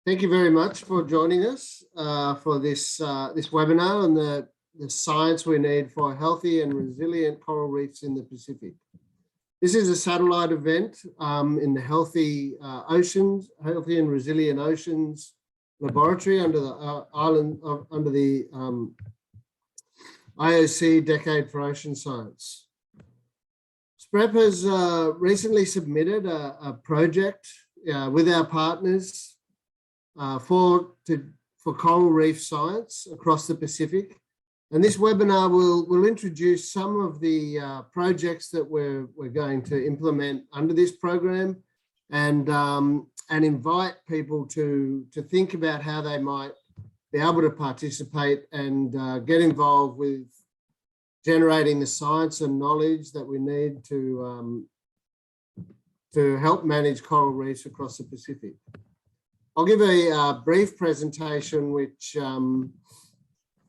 Thank you very much for joining us for this webinar on the science we need for healthy and resilient coral reefs in the Pacific. This is a satellite event in the Healthy and Resilient Oceans Laboratory under the IOC Decade for Ocean Science. SPREP has recently submitted a project with our partners for coral reef science across the Pacific. And this webinar will introduce some of the projects that we're going to implement under this program and invite people to think about how they might be able to participate and get involved with generating the science and knowledge that we need to help manage coral reefs across the Pacific. I'll give a brief presentation which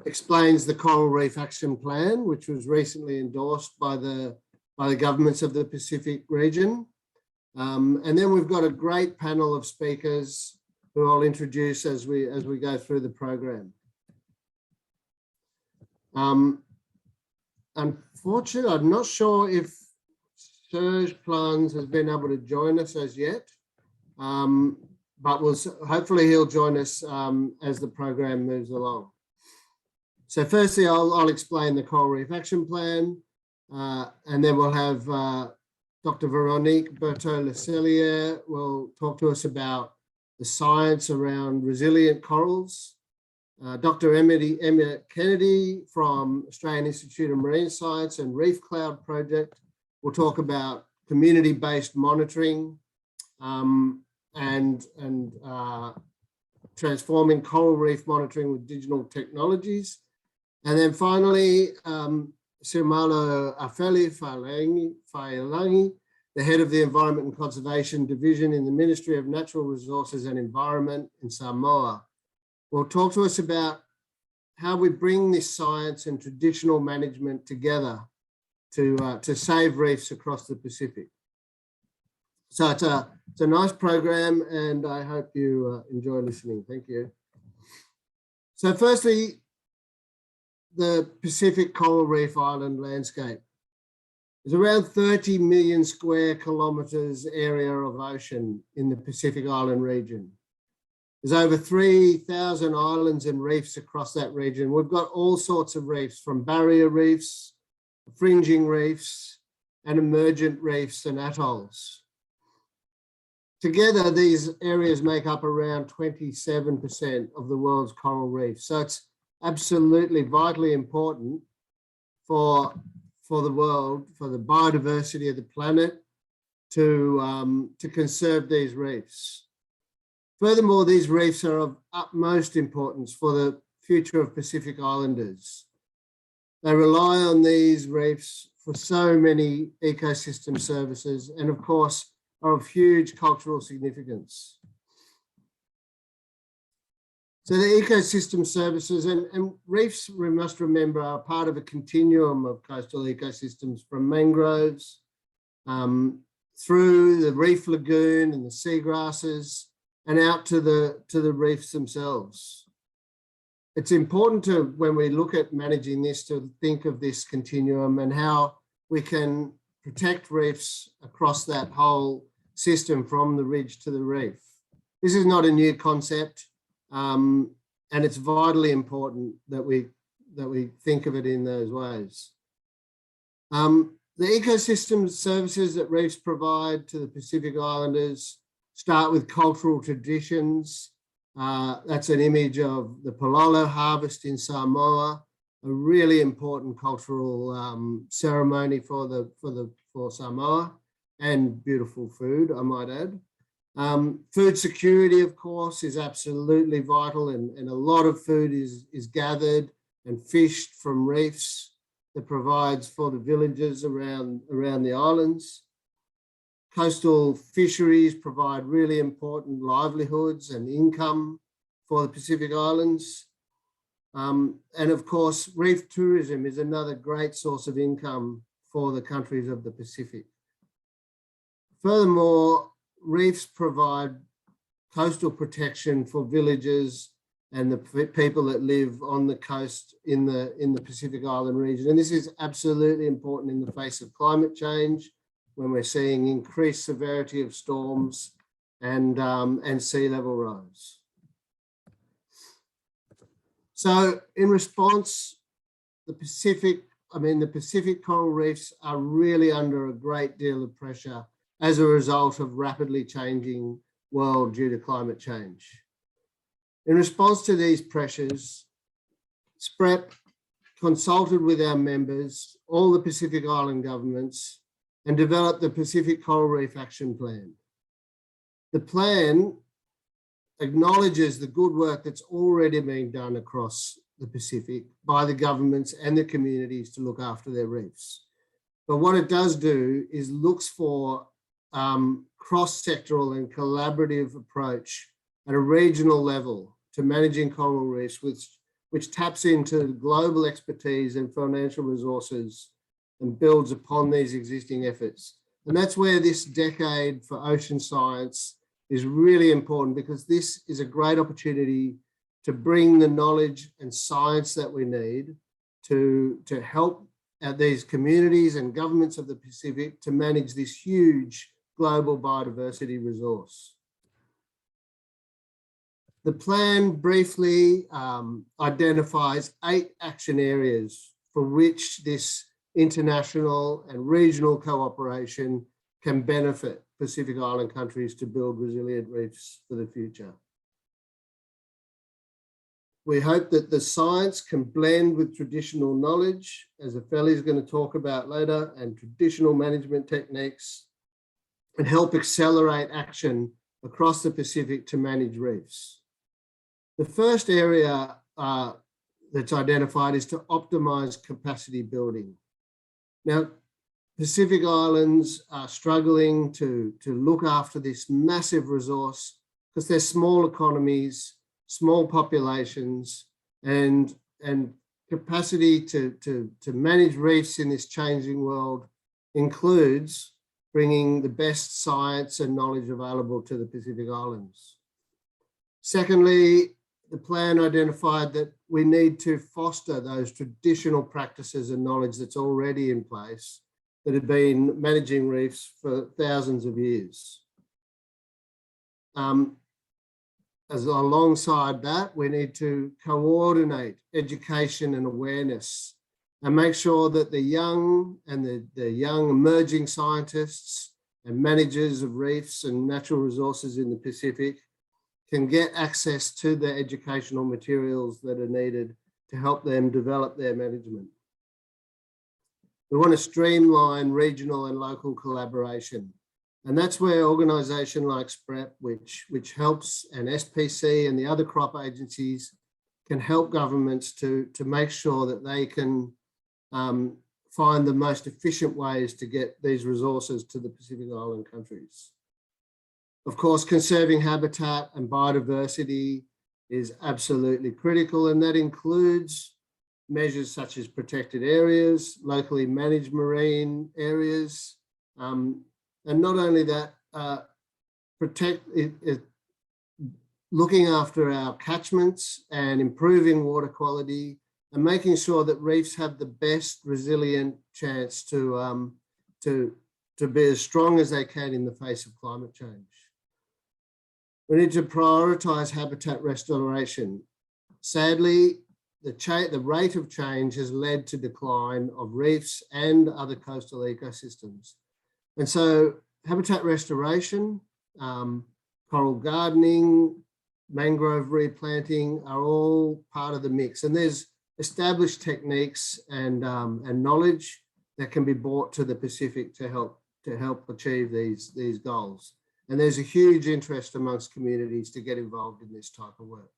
explains the Coral Reef Action Plan, which was recently endorsed by the governments of the Pacific region. And then we've got a great panel of speakers who I'll introduce as we go through the program. Unfortunately, I'm not sure if Serge Plans has been able to join us as yet, but hopefully he'll join us as the program moves along. So firstly, I'll explain the Coral Reef Action Plan, and then we'll have Dr. Veronique Berthaud-Lecelier will talk to us about the science around resilient corals. Dr. Emma Kennedy from Australian Institute of Marine Science and ReefCloud project will talk about community-based monitoring and transforming coral reef monitoring with digital technologies. And then finally, Sirmalo Afeli-Failangi, the head of the Environment and Conservation Division in the Ministry of Natural Resources and Environment in Samoa, will talk to us about how we bring this science and traditional management together to save reefs across the Pacific. So it's a nice program, and I hope you enjoy listening. Thank you. So firstly, the Pacific coral reef island landscape. There's around 30 million square kilometres area of ocean in the Pacific Island region. There's over 3,000 islands and reefs across that region. We've got all sorts of reefs, from barrier reefs, fringing reefs, and emergent reefs and atolls. Together, these areas make up around 27% of the world's coral reefs. So it's absolutely vitally important for the world, for the biodiversity of the planet, to conserve these reefs. Furthermore, these reefs are of utmost importance for the future of Pacific Islanders. They rely on these reefs for so many ecosystem services and, of course, are of huge cultural significance. So the ecosystem services and reefs, we must remember, are part of a continuum of coastal ecosystems, from mangroves through the reef lagoon and the seagrasses and out to the reefs themselves. It's important to, when we look at managing this, to think of this continuum and how we can protect reefs across that whole system from the ridge to the reef. This is not a new concept, and it's vitally important that we think of it in those ways. The ecosystem services that reefs provide to the Pacific Islanders start with cultural traditions. That's an image of the Pololo harvest in Samoa, a really important cultural ceremony for Samoa, and beautiful food, I might add. Food security, of course, is absolutely vital, and a lot of food is gathered and fished from reefs that provides for the villages around the islands. Coastal fisheries provide really important livelihoods and income for the Pacific Islands. And of course, reef tourism is another great source of income for the countries of the Pacific. Furthermore, reefs provide coastal protection for villages and the people that live on the coast in the Pacific Island region. And this is absolutely important in the face of climate change, when we're seeing increased severity of storms and sea level rise. So in response, the Pacific coral reefs are really under a great deal of pressure as a result of rapidly changing world due to climate change. In response to these pressures, SPREP consulted with our members, all the Pacific Island governments, and developed the Pacific Coral Reef Action Plan. The plan acknowledges the good work that's already been done across the Pacific by the governments and the communities to look after their reefs. But what it does do is looks for cross-sectoral and collaborative approach at a regional level to managing coral reefs, which taps into global expertise and financial resources and builds upon these existing efforts. And that's where this decade for ocean science is really important, because this is a great opportunity to bring the knowledge and science that we need to help these communities and governments of the Pacific to manage this huge global biodiversity resource. The plan briefly identifies 8 action areas for which this international and regional cooperation can benefit Pacific Island countries to build resilient reefs for the future. We hope that the science can blend with traditional knowledge, as Ophelia is going to talk about later, and traditional management techniques, and help accelerate action across the Pacific to manage reefs. The first area that's identified is to optimize capacity building. Now, Pacific Islands are struggling to look after this massive resource because they're small economies, small populations, and capacity to manage reefs in this changing world includes bringing the best science and knowledge available to the Pacific Islands. Secondly, the plan identified that we need to foster those traditional practices and knowledge that's already in place that have been managing reefs for thousands of years. As alongside that, we need to coordinate education and awareness and make sure that the young and the young emerging scientists and managers of reefs and natural resources in the Pacific can get access to the educational materials that are needed to help them develop their management. We want to streamline regional and local collaboration. And that's where organisations like SPREP, which helps, and SPC and the other crop agencies can help governments to make sure that they can find the most efficient ways to get these resources to the Pacific Island countries. Of course, conserving habitat and biodiversity is absolutely critical, and that includes measures such as protected areas, locally managed marine areas, and not only that, looking after our catchments and improving water quality and making sure that reefs have the best resilient chance to be as strong as they can in the face of climate change. We need to prioritise habitat restoration. Sadly, the rate of change has led to decline of reefs and other coastal ecosystems. And so habitat restoration, coral gardening, mangrove replanting are all part of the mix. And there's established techniques and knowledge that can be brought to the Pacific to help achieve these goals. And there's a huge interest amongst communities to get involved in this type of work.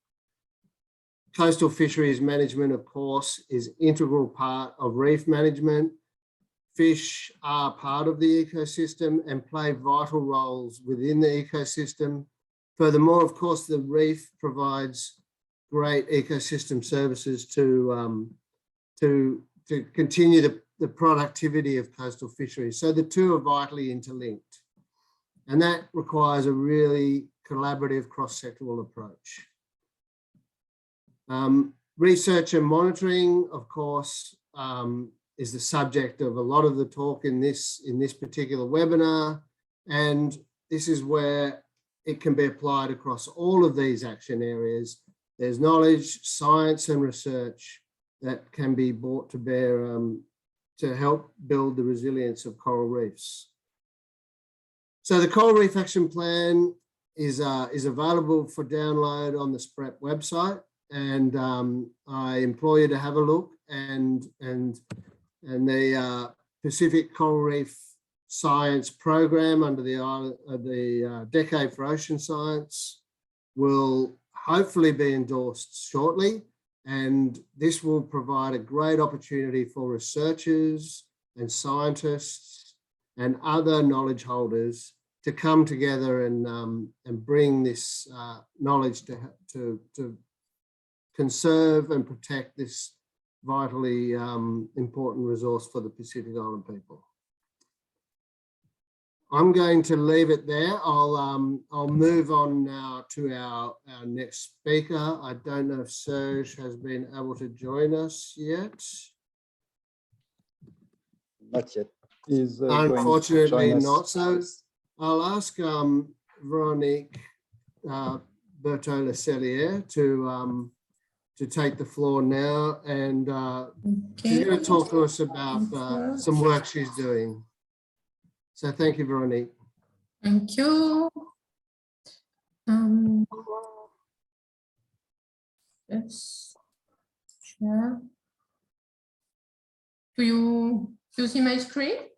Coastal fisheries management, of course, is an integral part of reef management. Fish are part of the ecosystem and play vital roles within the ecosystem. Furthermore, of course, the reef provides great ecosystem services to continue the productivity of coastal fisheries. So the two are vitally interlinked. And that requires a really collaborative cross-sectoral approach. Research and monitoring, of course, is the subject of a lot of the talk in this particular webinar, and this is where it can be applied across all of these action areas. There's knowledge, science and research that can be brought to bear to help build the resilience of coral reefs. So the Coral Reef Action Plan is available for download on the SPREP website, and I implore you to have a look, and the Pacific Coral Reef Science Program under the Decade for Ocean Science will hopefully be endorsed shortly, and this will provide a great opportunity for researchers and scientists and other knowledge holders to come together and bring this knowledge to conserve and protect this vitally important resource for the Pacific Island people. I'm going to leave it there. I'll move on now to our next speaker. I don't know if Serge has been able to join us yet. Not yet. Unfortunately not. So I'll ask Veronique Bertholet-Cellier to take the floor now, and she's going to talk to us about some work she's doing. So thank you, Veronique. Thank you. Yes. Sure. Do you see my screen?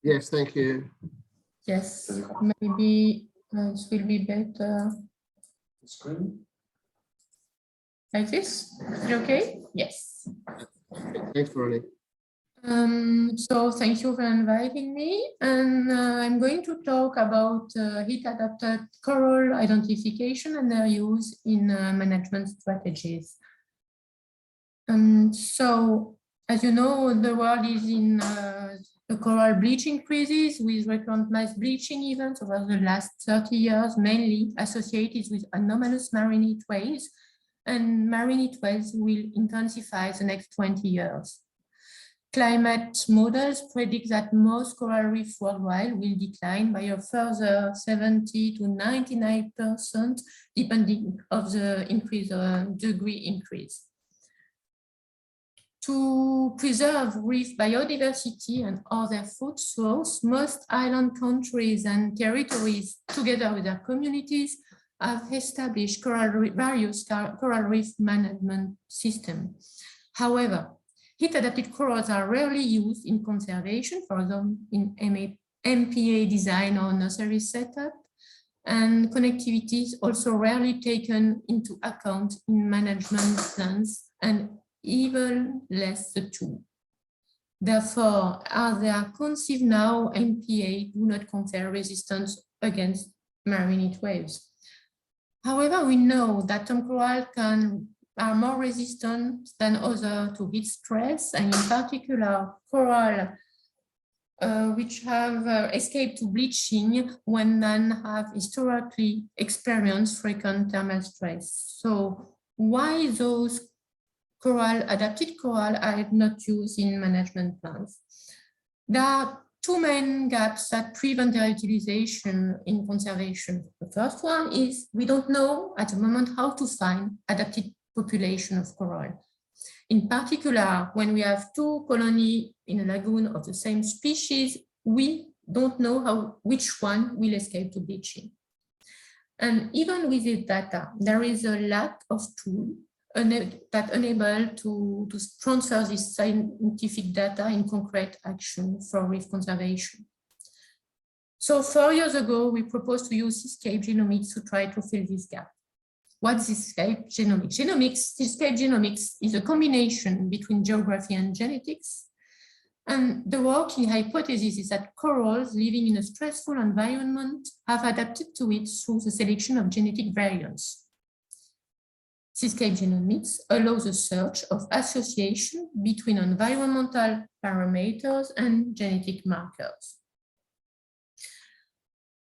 Yes, thank you. Yes, maybe it will be better. Screen. Like this? Is it okay? Yes. Thanks, Veronique. So thank you for inviting me, and I'm going to talk about heat-adapted coral identification and their use in management strategies. So, as you know, the world is in a coral bleaching crisis with recurrent mass bleaching events over the last 30 years, mainly associated with anomalous marine heat waves, and marine heat waves will intensify the next 20 years. Climate models predict that most coral reefs worldwide will decline by a further 70 to 99%, depending on the degree increase. To preserve reef biodiversity and other food source, most island countries and territories, together with their communities, have established various coral reef management systems. However, heat-adapted corals are rarely used in conservation, for example, in MPA design or nursery setup, and connectivity is also rarely taken into account in management plans, and even less the two. Therefore, as they are conceived now, MPA do not confer resistance against marine heat waves. However, we know that some coral are more resistant than others to heat stress, and in particular, coral which have escaped to bleaching when none have historically experienced frequent thermal stress. So why those adapted coral are not used in management plans? There are two main gaps that prevent their utilization in conservation. The first one is we don't know at the moment how to find adapted population of coral. In particular, when we have two colonies in a lagoon of the same species, we don't know which one will escape to bleaching. And even with this data, there is a lack of tools that enable to transfer this scientific data in concrete action for reef conservation. So 4 years ago, we proposed to use Seascape genomics to try to fill this gap. What's Seascape genomics? Seascape genomics is a combination between geography and genetics. And the working hypothesis is that corals living in a stressful environment have adapted to it through the selection of genetic variants. Seascape genomics allows a search of association between environmental parameters and genetic markers.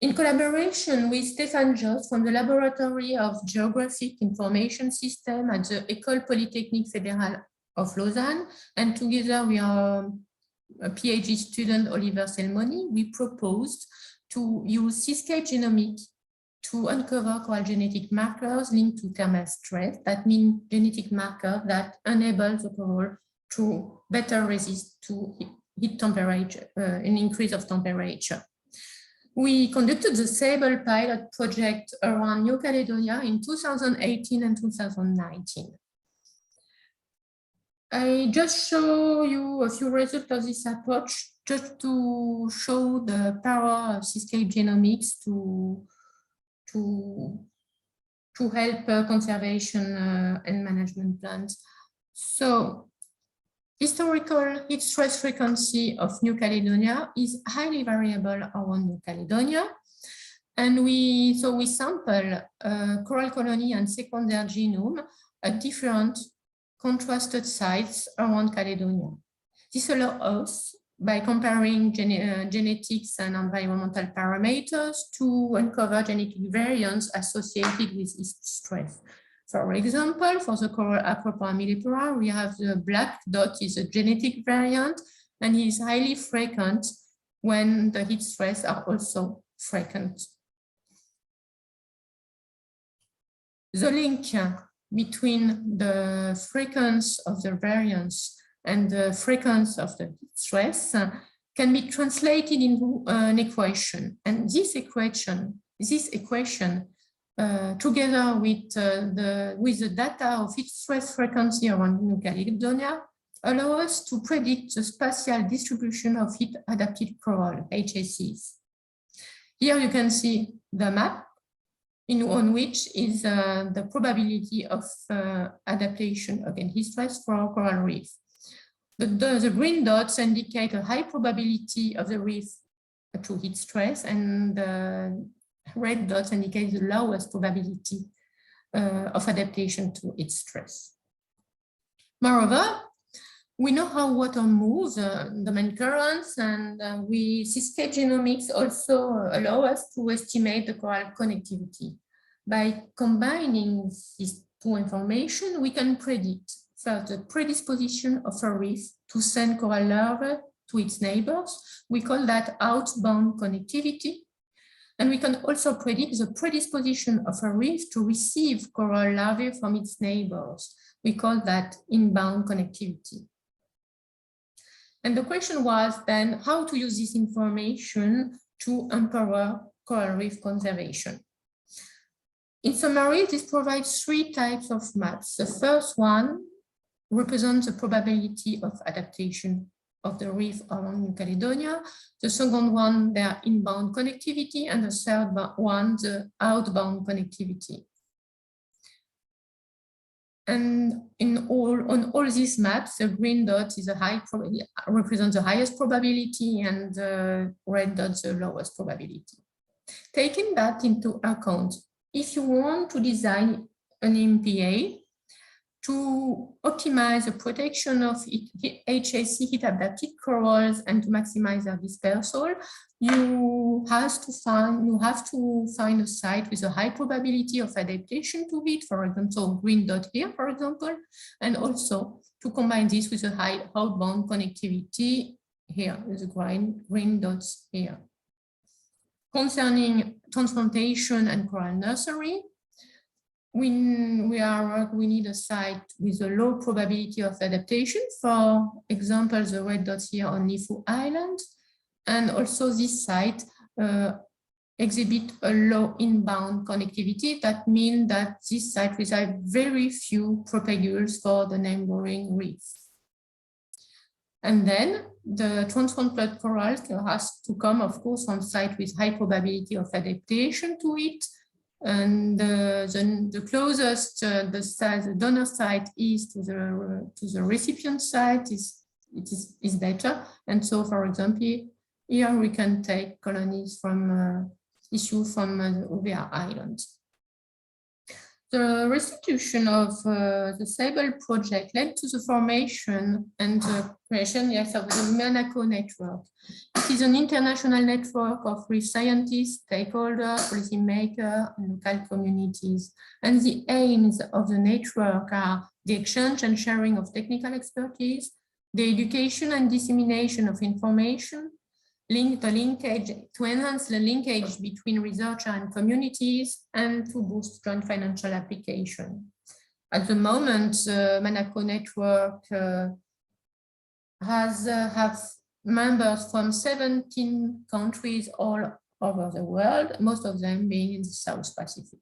In collaboration with Stéphane Jost from the Laboratory of Geographic Information System at the École Polytechnique Fédérale of Lausanne, and together with our PhD student Oliver Selmoni, we proposed to use Seascape genomics to uncover coral genetic markers linked to thermal stress. That means genetic markers that enable the coral to better resist to heat temperature, an increase of temperature. We conducted the Sable pilot project around New Caledonia in 2018 and 2019. I just show you a few results of this approach just to show the power of Seascape genomics to help conservation and management plans. So, historical heat stress frequency of New Caledonia is highly variable around New Caledonia. And we sample coral colony and secondary genome at different contrasted sites around Caledonia. This allows us, by comparing genetics and environmental parameters, to uncover genetic variants associated with heat stress. For example, for the coral Acropora millipora, we have the black dot is a genetic variant and is highly frequent when the heat stress are also frequent. The link between the frequency of the variance and the frequency of the heat stress can be translated into an equation. And this equation together with the data of heat stress frequency around New Caledonia, allow us to predict the spatial distribution of heat adapted coral, HACs. Here you can see the map on which is the probability of adaptation against heat stress for coral reef. The green dots indicate a high probability of the reef to heat stress, and the red dots indicate the lowest probability of adaptation to heat stress. Moreover, we know how water moves, the main currents, and Seascape genomics also allow us to estimate the coral connectivity. By combining these two information, we can predict first the predisposition of a reef to send coral larvae to its neighbors. We call that outbound connectivity. And we can also predict the predisposition of a reef to receive coral larvae from its neighbors. We call that inbound connectivity. And the question was then how to use this information to empower coral reef conservation. In summary, this provides three types of maps. The first one represents the probability of adaptation of the reef around New Caledonia. The second one, their inbound connectivity, and the third one, the outbound connectivity. And on all these maps, the green dot is represents the highest probability, and the red dot the lowest probability. Taking that into account, if you want to design an MPA to optimize the protection of HAC heat adapted corals and to maximize their dispersal, you have to find a site with a high probability of adaptation to it, for example, so green dot here, for example, and also to combine this with a high outbound connectivity here with the green dots here. Concerning transplantation and coral nursery, we need a site with a low probability of adaptation. For example, the red dots here on Nifu Island, and also this site exhibit a low inbound connectivity. That means that this site receives very few propagules for the neighboring reef. And then the transplanted coral has to come, of course, on site with high probability of adaptation to it. And the closest the donor site is to the recipient site is better. And so, for example, here we can take colonies from issue from the Uvea Island. The restitution of the Sable project led to the formation and the creation, yes, of the ManaCo network. It is an international network of reef scientists, stakeholders, policymakers, and local communities. And the aims of the network are the exchange and sharing of technical expertise, the education and dissemination of information, to enhance the linkage between researchers and communities, and to boost joint financial application. At the moment, the ManaCo network have members from 17 countries all over the world, most of them being in the South Pacific.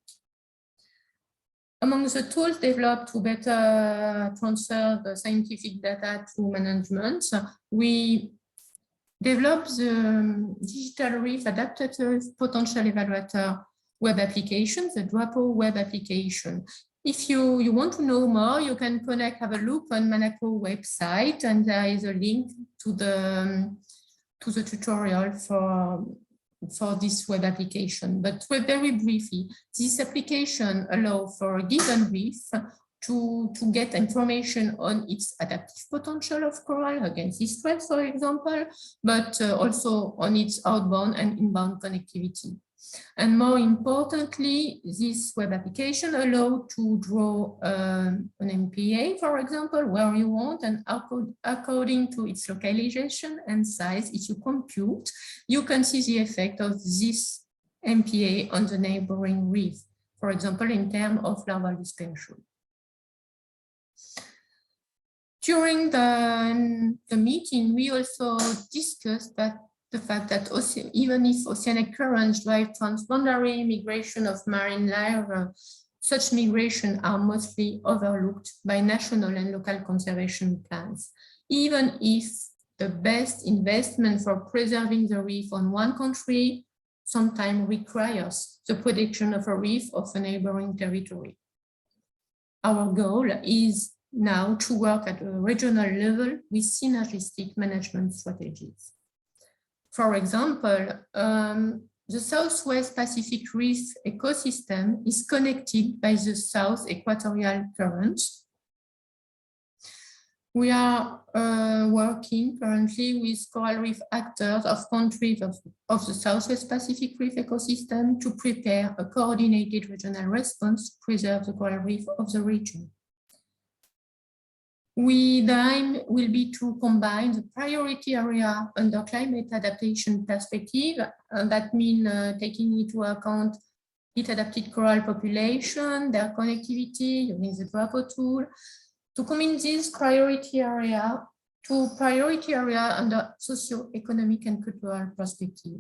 Among the tools developed to better transfer the scientific data to management, we developed the digital reef adaptive potential evaluator web application, the DWAPO web application. If you want to know more, you can have a look on ManaCo website, and there is a link to the tutorial for this web application. But very briefly, this application allows for a given reef to get information on its adaptive potential of coral against stress, for example, but also on its outbound and inbound connectivity. And more importantly, this web application allows to draw an MPA, for example, where you want, and according to its localization and size, if you compute, you can see the effect of this MPA on the neighboring reef, for example, in terms of larval dispersal. During the meeting, we also discussed the fact that even if oceanic currents drive transboundary migration of marine life, such migration are mostly overlooked by national and local conservation plans. Even if the best investment for preserving the reef on one country sometimes requires the protection of a reef of a neighboring territory. Our goal is now to work at a regional level with synergistic management strategies. For example, the Southwest Pacific Reef ecosystem is connected by the South Equatorial Current. We are working currently with coral reef actors of countries of the Southwest Pacific Reef ecosystem to prepare a coordinated regional response to preserve the coral reef of the region. The aim will be to combine the priority area under climate adaptation perspective, and that means taking into account heat-adapted coral population, their connectivity, using the DWAPO tool, to combine this priority area to priority area under socio-economic and cultural perspective.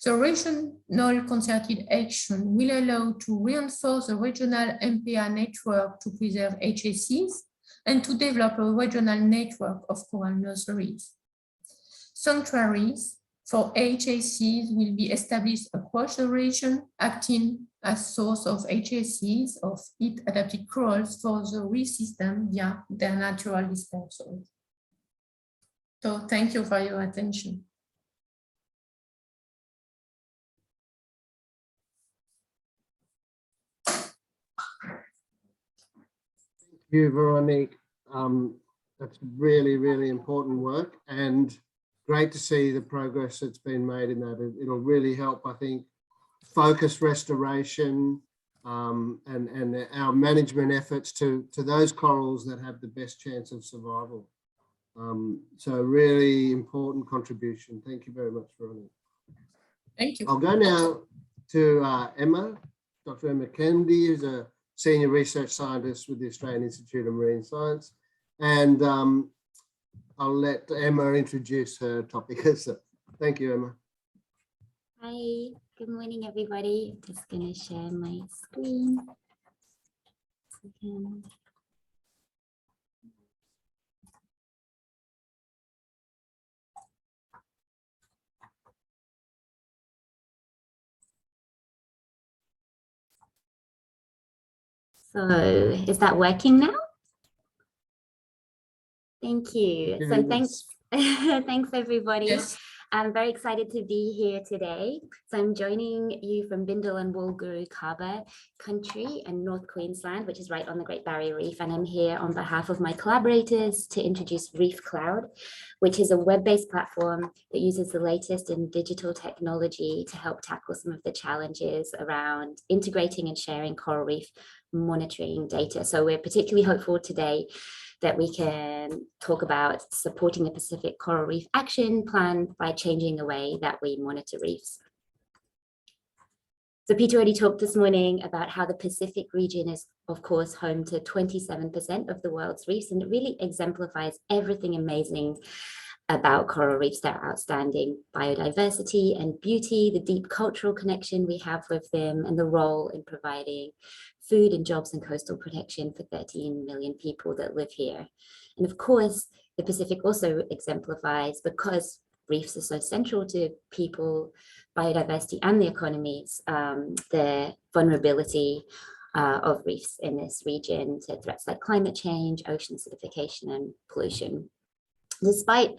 The regional concerted action will allow to reinforce the regional MPA network to preserve HACs, and to develop a regional network of coral nurseries. Sanctuaries for HACs will be established across the region, acting as source of HACs of heat-adapted corals for the reef system via their natural dispersal. So thank you for your attention. Thank you, Veronique. That's really, really important work, and great to see the progress that's been made in that. It'll really help, I think, focus restoration and our management efforts to those corals that have the best chance of survival. So really important contribution. Thank you very much, Veronique. Thank you. I'll go now to Emma, Dr. Emma Kennedy, who's a Senior Research Scientist with the Australian Institute of Marine Science. And I'll let Emma introduce her topic. So, thank you, Emma. Hi, good morning, everybody. I'm just going to share my screen. So is that working now? Thank you. So thanks, thanks everybody. Yes. I'm very excited to be here today. So I'm joining you from Bindal and Woolgooroo Kaba country in North Queensland, which is right on the Great Barrier Reef. And I'm here on behalf of my collaborators to introduce ReefCloud, which is a web-based platform that uses the latest in digital technology to help tackle some of the challenges around integrating and sharing coral reef monitoring data. So we're particularly hopeful today that we can talk about supporting the Pacific Coral Reef Action Plan by changing the way that we monitor reefs. So Peter already talked this morning about how the Pacific region is, of course, home to 27% of the world's reefs, and it really exemplifies everything amazing about coral reefs, their outstanding biodiversity and beauty, the deep cultural connection we have with them, and the role in providing food and jobs and coastal protection for 13 million people that live here. And of course, the Pacific also exemplifies, because reefs are so central to people, biodiversity and the economies, the vulnerability of reefs in this region to threats like climate change, ocean acidification and pollution. Despite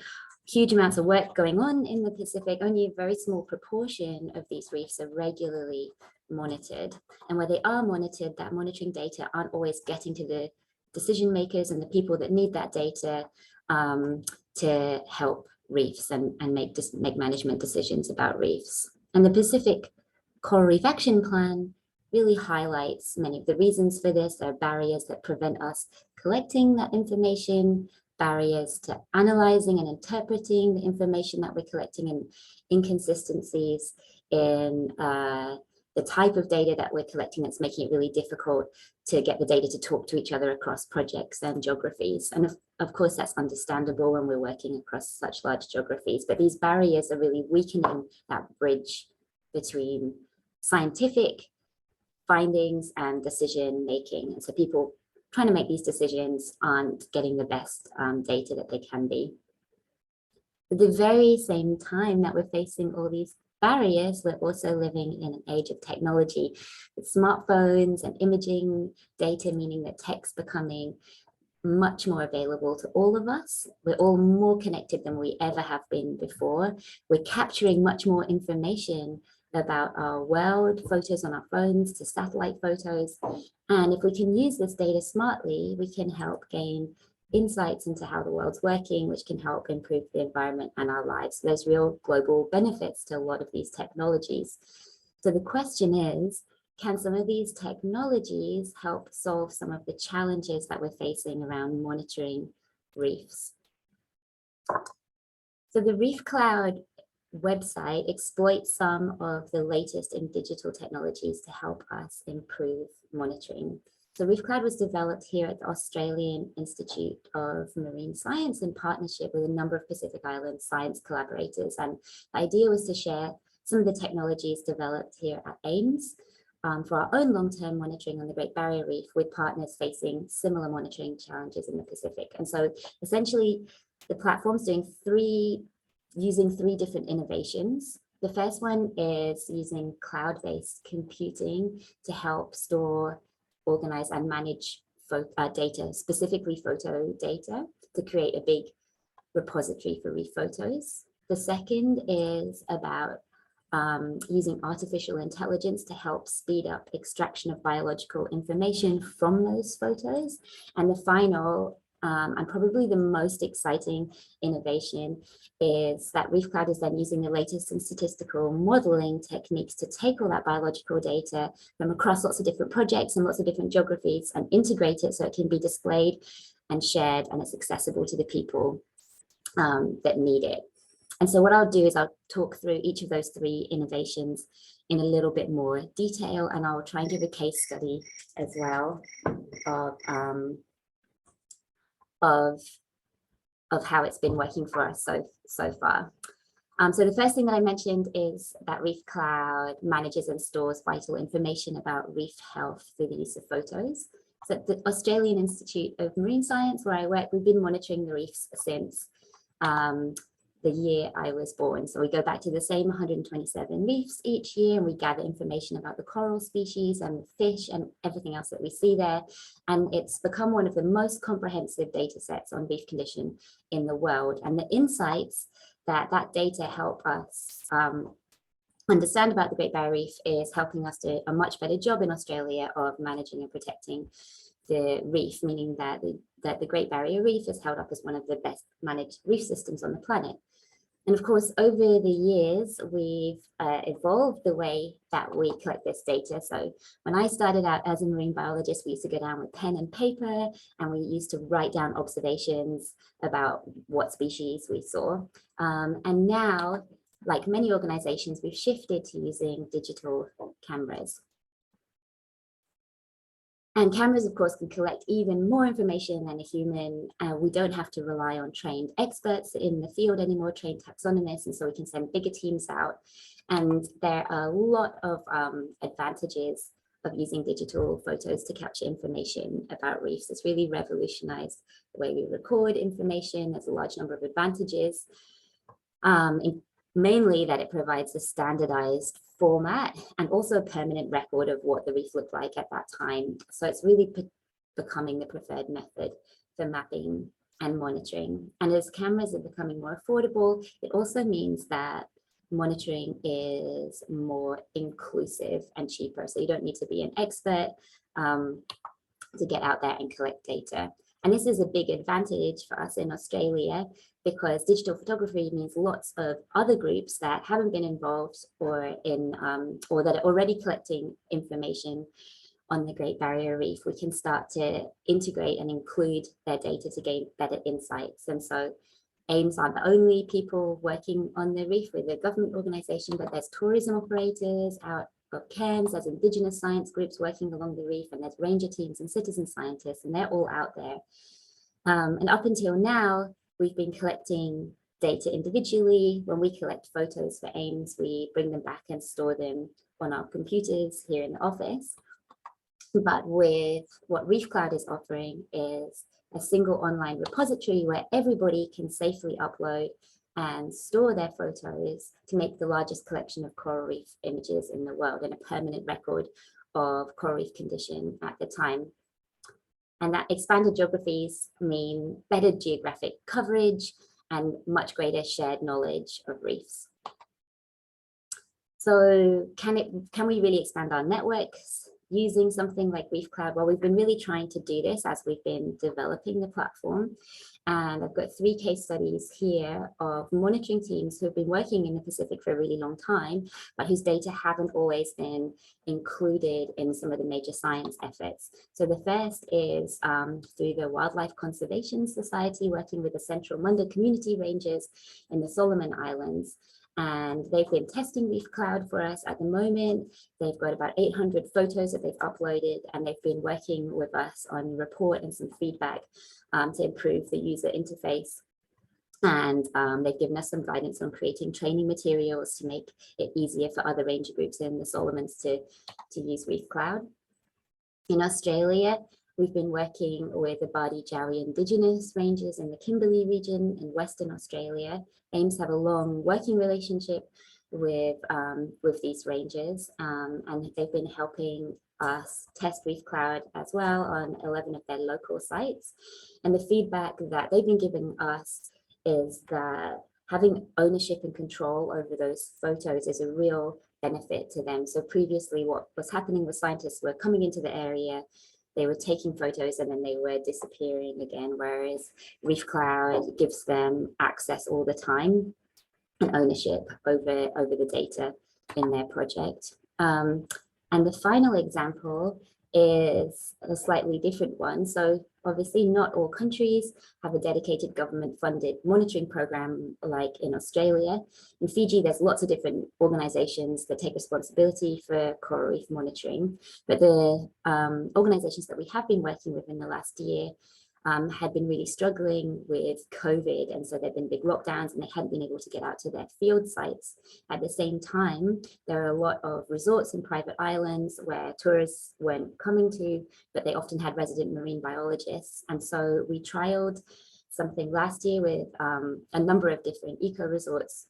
huge amounts of work going on in the Pacific, only a very small proportion of these reefs are regularly monitored. And where they are monitored, that monitoring data aren't always getting to the decision makers and the people that need that data to help reefs and make management decisions about reefs. And the Pacific Coral Reef Action Plan really highlights many of the reasons for this. There are barriers that prevent us collecting that information, barriers to analyzing and interpreting the information that we're collecting, and inconsistencies in the type of data that we're collecting that's making it really difficult to get the data to talk to each other across projects and geographies. And of course, that's understandable when we're working across such large geographies, but these barriers are really weakening that bridge between scientific findings and decision making. And so people trying to make these decisions aren't getting the best data that they can be. At the very same time that we're facing all these barriers, we're also living in an age of technology with smartphones and imaging data, meaning that tech's becoming much more available to all of us. We're all more connected than we ever have been before. We're capturing much more information about our world, photos on our phones to satellite photos. And if we can use this data smartly, we can help gain insights into how the world's working, which can help improve the environment and our lives. So there's real global benefits to a lot of these technologies. So the question is, can some of these technologies help solve some of the challenges that we're facing around monitoring reefs? So the ReefCloud website exploits some of the latest in digital technologies to help us improve monitoring. So ReefCloud was developed here at the Australian Institute of Marine Science in partnership with a number of Pacific Island science collaborators. And the idea was to share some of the technologies developed here at AIMS for our own long-term monitoring on the Great Barrier Reef with partners facing similar monitoring challenges in the Pacific. And so essentially the platform's using three different innovations. The first one is using cloud-based computing to help store, organize and manage data, specifically photo data, to create a big repository for reef photos. The second is about using artificial intelligence to help speed up extraction of biological information from those photos. And the final, and probably the most exciting innovation, is that ReefCloud is then using the latest in statistical modeling techniques to take all that biological data from across lots of different projects and lots of different geographies and integrate it so it can be displayed and shared and it's accessible to the people that need it. And so what I'll do is I'll talk through each of those three innovations in a little bit more detail, and I'll try and give a case study as well of how it's been working for us so far. So the first thing that I mentioned is that ReefCloud manages and stores vital information about reef health through the use of photos. So at the Australian Institute of Marine Science, where I work, we've been monitoring the reefs since the year I was born. So we go back to the same 127 reefs each year, and we gather information about the coral species and fish and everything else that we see there. And it's become one of the most comprehensive data sets on reef condition in the world. And the insights that data help us understand about the Great Barrier Reef is helping us do a much better job in Australia of managing and protecting the reef, meaning that the Great Barrier Reef is held up as one of the best managed reef systems on the planet. And of course, over the years, we've evolved the way that we collect this data. So when I started out as a marine biologist, we used to go down with pen and paper, and we used to write down observations about what species we saw. And now, like many organizations, we've shifted to using digital cameras. And cameras, of course, can collect even more information than a human. We don't have to rely on trained experts in the field anymore, trained taxonomists, and so we can send bigger teams out. And there are a lot of advantages of using digital photos to capture information about reefs. It's really revolutionized the way we record information. There's a large number of advantages. Mainly that it provides a standardized format and also a permanent record of what the reef looked like at that time. So it's really becoming the preferred method for mapping and monitoring. And as cameras are becoming more affordable, it also means that monitoring is more inclusive and cheaper. So you don't need to be an expert to get out there and collect data. And this is a big advantage for us in Australia, because digital photography means lots of other groups that haven't been involved or that are already collecting information on the Great Barrier Reef. We can start to integrate and include their data to gain better insights. And so AIMS aren't the only people working on the reef with a government organization, but there's tourism operators out of Cairns, there's Indigenous science groups working along the reef, and there's ranger teams and citizen scientists, and they're all out there. And up until now, we've been collecting data individually. When we collect photos for AIMS, we bring them back and store them on our computers here in the office. But with what ReefCloud is offering is a single online repository where everybody can safely upload and store their photos to make the largest collection of coral reef images in the world and a permanent record of coral reef condition at the time. And that expanded geographies mean better geographic coverage and much greater shared knowledge of reefs. So can we really expand our networks using something like ReefCloud? Well, we've been really trying to do this as we've been developing the platform. And I've got 3 case studies here of monitoring teams who have been working in the Pacific for a really long time, but whose data haven't always been included in some of the major science efforts. So the first is through the Wildlife Conservation Society, working with the Central Munda community rangers in the Solomon Islands. And they've been testing ReefCloud for us at the moment. They've got about 800 photos that they've uploaded, and they've been working with us on report and some feedback to improve the user interface. And they've given us some guidance on creating training materials to make it easier for other ranger groups in the Solomons to use ReefCloud. In Australia, we've been working with the Bardi-Jawi Indigenous rangers in the Kimberley region in Western Australia. AIMS have a long working relationship with these rangers, and they've been helping us test ReefCloud as well on 11 of their local sites. And the feedback that they've been giving us is that having ownership and control over those photos is a real benefit to them. So previously what was happening with scientists were coming into the area, they were taking photos and then they were disappearing again, whereas ReefCloud gives them access all the time and ownership over the data in their project. And the final example is a slightly different one. So obviously not all countries have a dedicated government-funded monitoring program like in Australia. In Fiji, there's lots of different organizations that take responsibility for coral reef monitoring, but the organizations that we have been working with in the last year had been really struggling with COVID, and so there've been big lockdowns and they hadn't been able to get out to their field sites. At the same time, there are a lot of resorts and private islands where tourists weren't coming to, but they often had resident marine biologists. And so we trialed something last year with a number of different eco resorts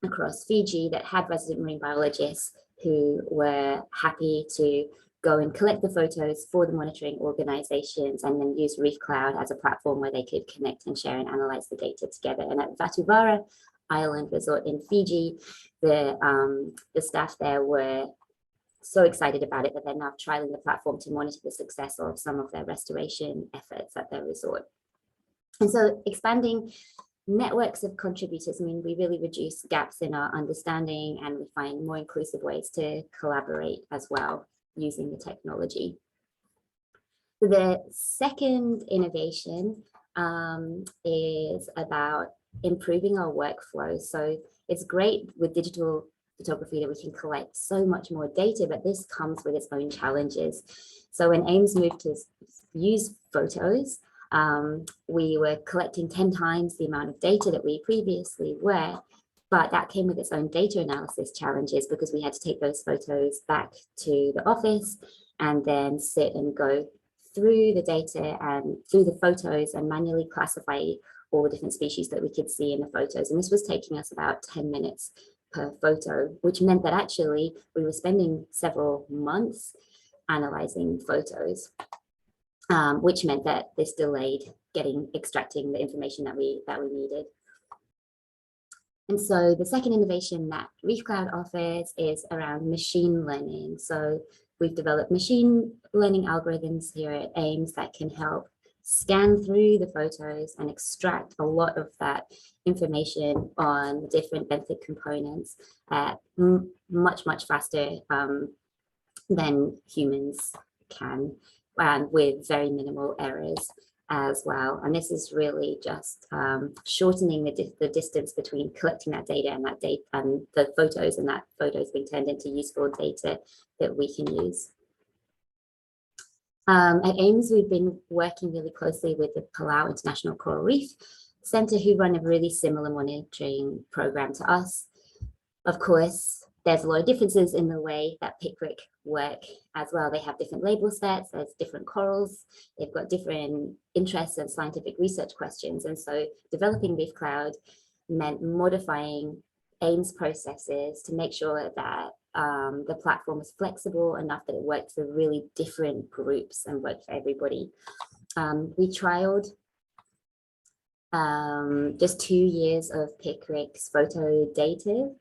across Fiji that had resident marine biologists who were happy to go and collect the photos for the monitoring organizations and then use ReefCloud as a platform where they could connect and share and analyze the data together. And at Vatuvara island resort in Fiji. The staff there were so excited about it that they're now trialing the platform to monitor the success of some of their restoration efforts at their resort. And so expanding networks of contributors mean we really reduce gaps in our understanding, and we find more inclusive ways to collaborate as well using the technology. The second innovation is about improving our workflow. So it's great with digital photography that we can collect so much more data, but this comes with its own challenges. So when AIMS moved to use photos, we were collecting 10 times the amount of data that we previously were, but that came with its own data analysis challenges because we had to take those photos back to the office and then sit and go through the data and through the photos and manually classify all the different species that we could see in the photos. And this was taking us about 10 minutes per photo, which meant that actually we were spending several months analyzing photos, which meant that this delayed extracting the information that we needed. And so the second innovation that ReefCloud offers is around machine learning. So we've developed machine learning algorithms here at AIMS that can help scan through the photos and extract a lot of that information on different benthic components at much faster than humans can, and with very minimal errors as well. And this is really just shortening the distance between collecting that data and the photos, and that photos being turned into useful data that we can use. At AIMS, we've been working really closely with the Palau International Coral Reef Centre, who run a really similar monitoring program to us. Of course, there's a lot of differences in the way that PICRIC work as well. They have different label sets, there's different corals, they've got different interests and scientific research questions. And so developing ReefCloud meant modifying AIMS processes to make sure that the platform was flexible enough that it worked for really different groups and worked for everybody. We trialed just 2 years of PICRIC's photo data.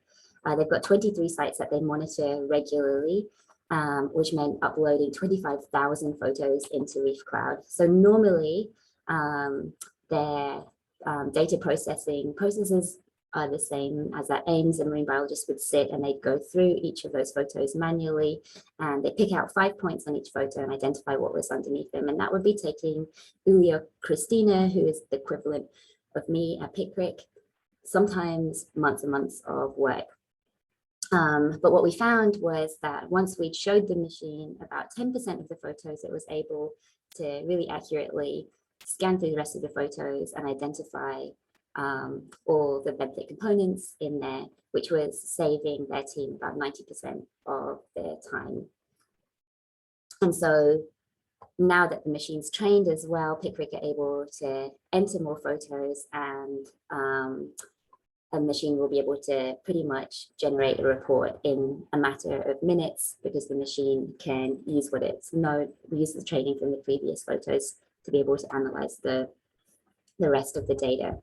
They've got 23 sites that they monitor regularly, which meant uploading 25,000 photos into ReefCloud. So normally their data processes are the same as at AIMS, and marine biologists would sit and they'd go through each of those photos manually, and they pick out 5 points on each photo and identify what was underneath them. And that would be taking Uli or Christina, who is the equivalent of me at PICRIC, sometimes months and months of work. But what we found was that once we'd showed the machine about 10% of the photos, it was able to really accurately scan through the rest of the photos and identify all the benthic components in there, which was saving their team about 90% of their time. And so now that the machine's trained as well, PICRIC are able to enter more photos, and a machine will be able to pretty much generate a report in a matter of minutes, because the machine can use what it's known, use the training from the previous photos to be able to analyze the rest of the data.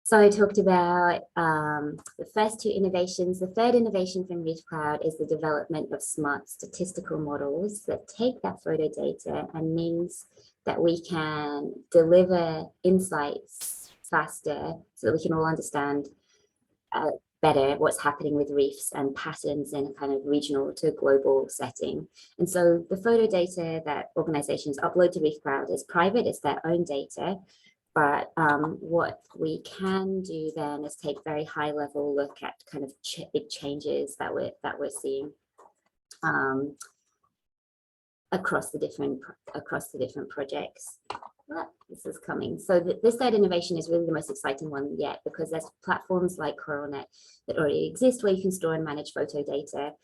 So I talked about the first two innovations. The third innovation from ReefCloud is the development of smart statistical models that take that photo data and means that we can deliver insights faster so that we can all understand better what's happening with reefs and patterns in a kind of regional to global setting. And so the photo data that organizations upload to ReefCloud is private, it's their own data. But what we can do then is take very high level look at kind of big changes that we're seeing across the different projects. This is coming. So this third innovation is really the most exciting one yet, because there's platforms like CoralNet that already exist where you can store and manage photo data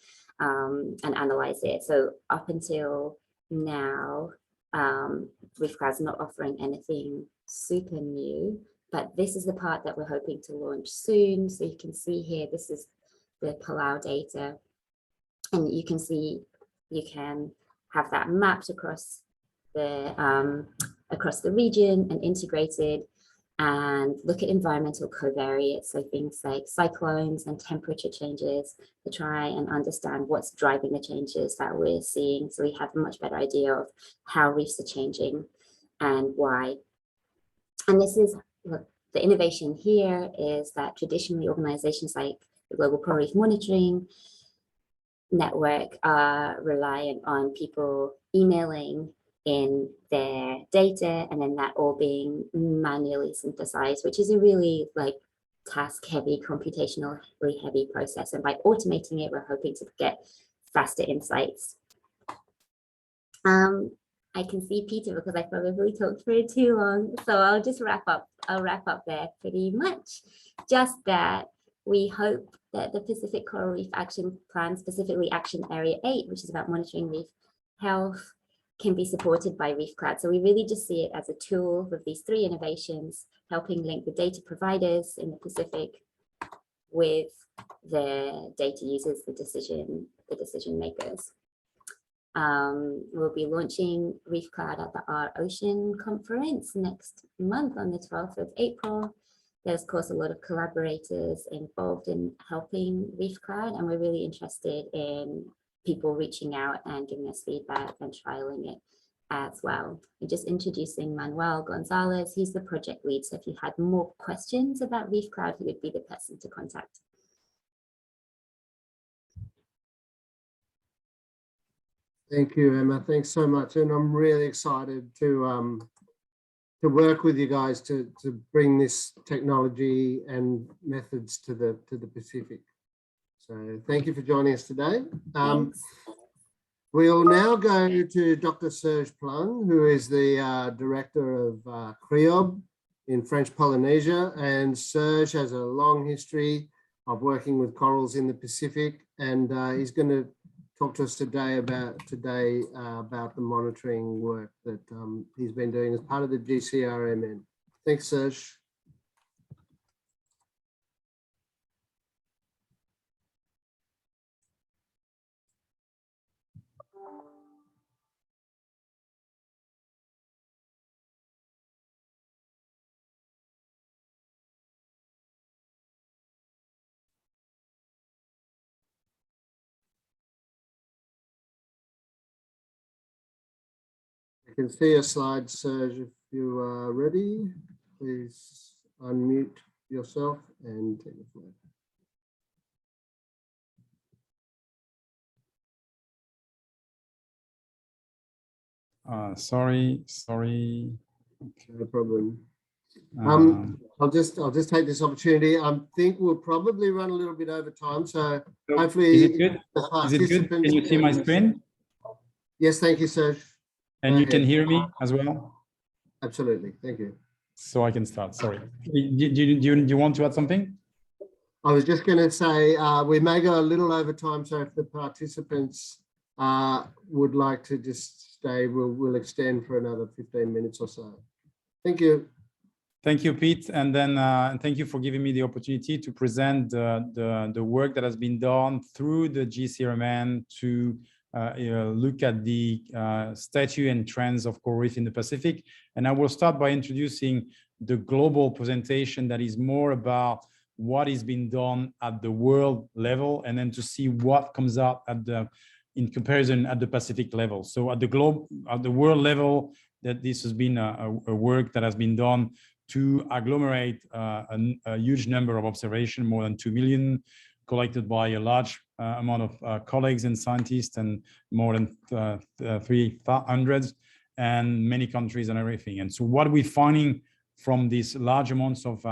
and analyze it. So up until now, ReefCloud's not offering anything super new, but this is the part that we're hoping to launch soon. So you can see here, this is the Palau data, and you can see you can have that mapped across the region and integrated and look at environmental covariates, so things like cyclones and temperature changes, to try and understand what's driving the changes that we're seeing, so we have a much better idea of how reefs are changing and why. And this is, look, the innovation here is that traditionally organizations like the Global Coral Reef Monitoring Network are reliant on people emailing in their data and then that all being manually synthesized, which is a really like task heavy, computationally heavy process. And by automating it, we're hoping to get faster insights. I can see Peter because I probably talked for too long, so I'll just wrap up. I'll wrap up there pretty much. Just that we hope that the Pacific Coral Reef Action Plan, specifically Action Area 8, which is about monitoring reef health, can be supported by ReefCloud. So we really just see it as a tool with these 3 innovations, helping link the data providers in the Pacific with the data users, the decision makers. We'll be launching ReefCloud at the Our Ocean conference next month on the 12th of April. There's, of course, a lot of collaborators involved in helping ReefCloud, and we're really interested in people reaching out and giving us feedback and trialing it as well. We're just introducing Manuel Gonzalez. He's the project lead, so if you had more questions about ReefCloud, he would be the person to contact. Thank you, Emma. Thanks so much. And I'm really excited to work with you guys to bring this technology and methods to the Pacific. So thank you for joining us today. We'll now go to Dr. Serge Plung, who is the director of CREOB in French Polynesia. And Serge has a long history of working with corals in the Pacific, and he's going to talk to us today about the monitoring work that he's been doing as part of the GCRMN. Thanks, Serge. I can see your slides, Serge. If you are ready, please unmute yourself and take the floor. Sorry. No problem. I'll just take this opportunity. I think we'll probably run a little bit over time, so hopefully. Is it good? Is it good? Can you see my screen? Yes, thank you, Serge. And you can hear me as well? Absolutely, thank you. So I can start, sorry. Do you want to add something? I was just going to say, we may go a little over time, so if the participants would like to just stay, we'll extend for another 15 minutes or so. Thank you. Thank you, Pete. And then thank you for giving me the opportunity to present the work that has been done through the GCRMN to look at the status and trends of coral reef in the Pacific. And I will start by introducing the global presentation that is more about what is being done at the world level, and then to see what comes out at in comparison at the Pacific level. So at the world level, that this has been a work that has been done to agglomerate a huge number of observations, more than 2 million, collected by a large amount of colleagues and scientists, and more than 300, and many countries and everything. And so what we're finding from these large amounts of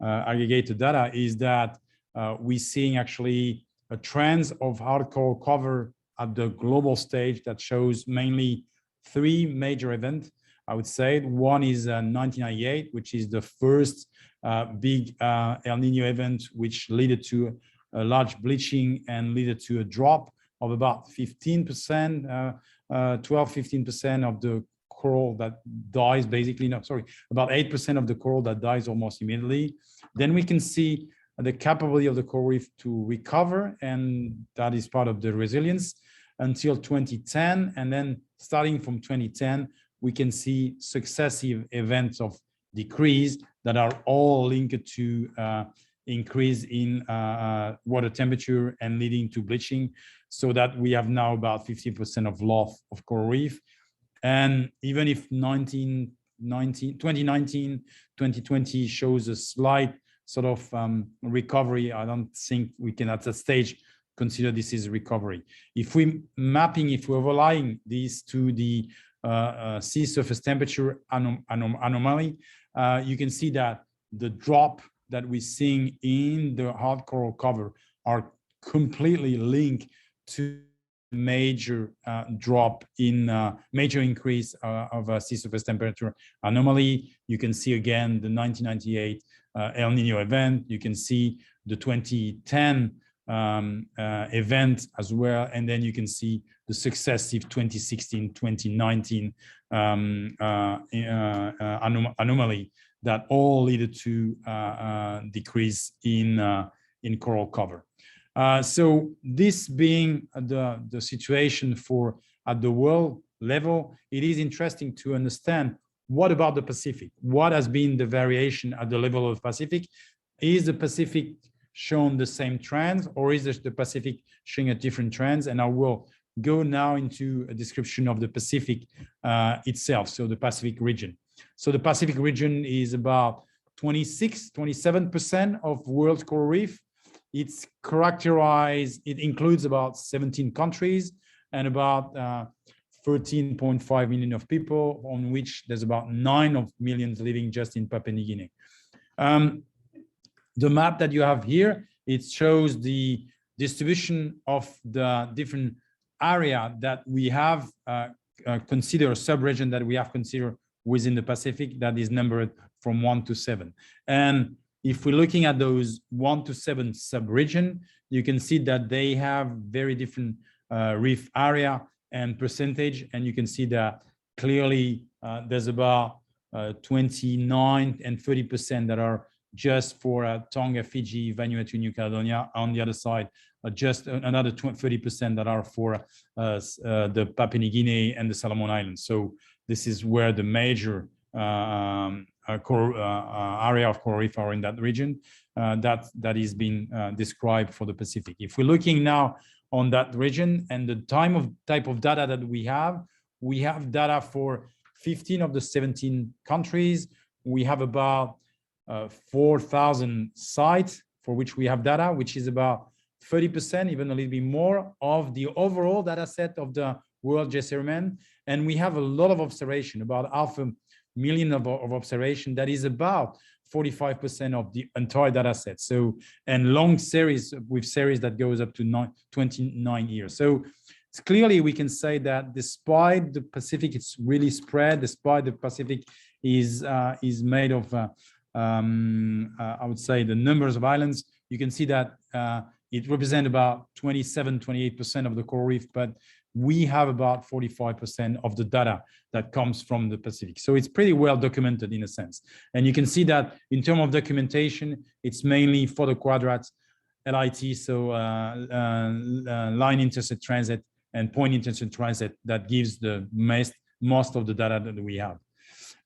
aggregated data is that we're seeing actually a trend of hard coral cover at the global stage that shows mainly 3 major events. I would say one is 1998, which is the first big El Nino event, which led to a large bleaching and led to a drop of about 15%, 12-15% of the coral that dies, basically, no, sorry, about 8% of the coral that dies almost immediately. Then we can see the capability of the coral reef to recover, and that is part of the resilience until 2010. And then starting from 2010, we can see successive events of decrease that are all linked to increase in water temperature and leading to bleaching, so that we have now about 50% of loss of coral reef. And even if 2019, 2020 shows a slight sort of recovery, I don't think we can at that stage consider this is recovery. If we're overlaying these to the sea surface temperature anomaly, you can see that the drop that we're seeing in the hard coral cover are completely linked to major drop in major increase of sea surface temperature anomaly. You can see again the 1998 El Nino event. You can see the 2010 event as well, and then you can see the successive 2016, 2019 anomaly that all led to decrease in coral cover. So this being the situation for at the world level, it is interesting to understand what about the Pacific? What has been the variation at the level of Pacific? Is the Pacific shown the same trends, or is the Pacific showing a different trends? And I will go now into a description of the Pacific itself, so the Pacific region. So the Pacific region is about 27% of world coral reef. It's characterized, it includes about 17 countries and about 13.5 million of people, on which there's about 9 million living just in Papua New Guinea. The map that you have here, it shows the distribution of the different area that we have considered, sub-region that we have considered within the Pacific, that is numbered from 1 to 7. And if we're looking at those 1 to 7 sub-region, you can see that they have very different reef area and percentage, and you can see that clearly there's about 29 and 30% that are just for Tonga, Fiji, Vanuatu, New Caledonia. On the other side, just another 30% that are for the Papua New Guinea and the Solomon Islands. So this is where the major area of coral reef are in that region. That is being described for the Pacific. If we're looking now on that region and the type of data that we have data for 15 of the 17 countries. We have about 4,000 sites for which we have data, which is about 30%, even a little bit more, of the overall data set of the world GCRMN. And we have a lot of observation, about 500,000 of observation. That is about 45% of the entire data set. So, and long series with series that goes up to 29 years. So it's clearly we can say that despite the Pacific, it's really spread, despite the Pacific is made of I would say the numbers of islands, you can see that it represents about 27-28% of the coral reef, but we have about 45% of the data that comes from the Pacific. So it's pretty well documented in a sense. And you can see that in terms of documentation, it's mainly for the quadrats, LIT, so line intercept transit and point intercept transit that gives the most of the data that we have.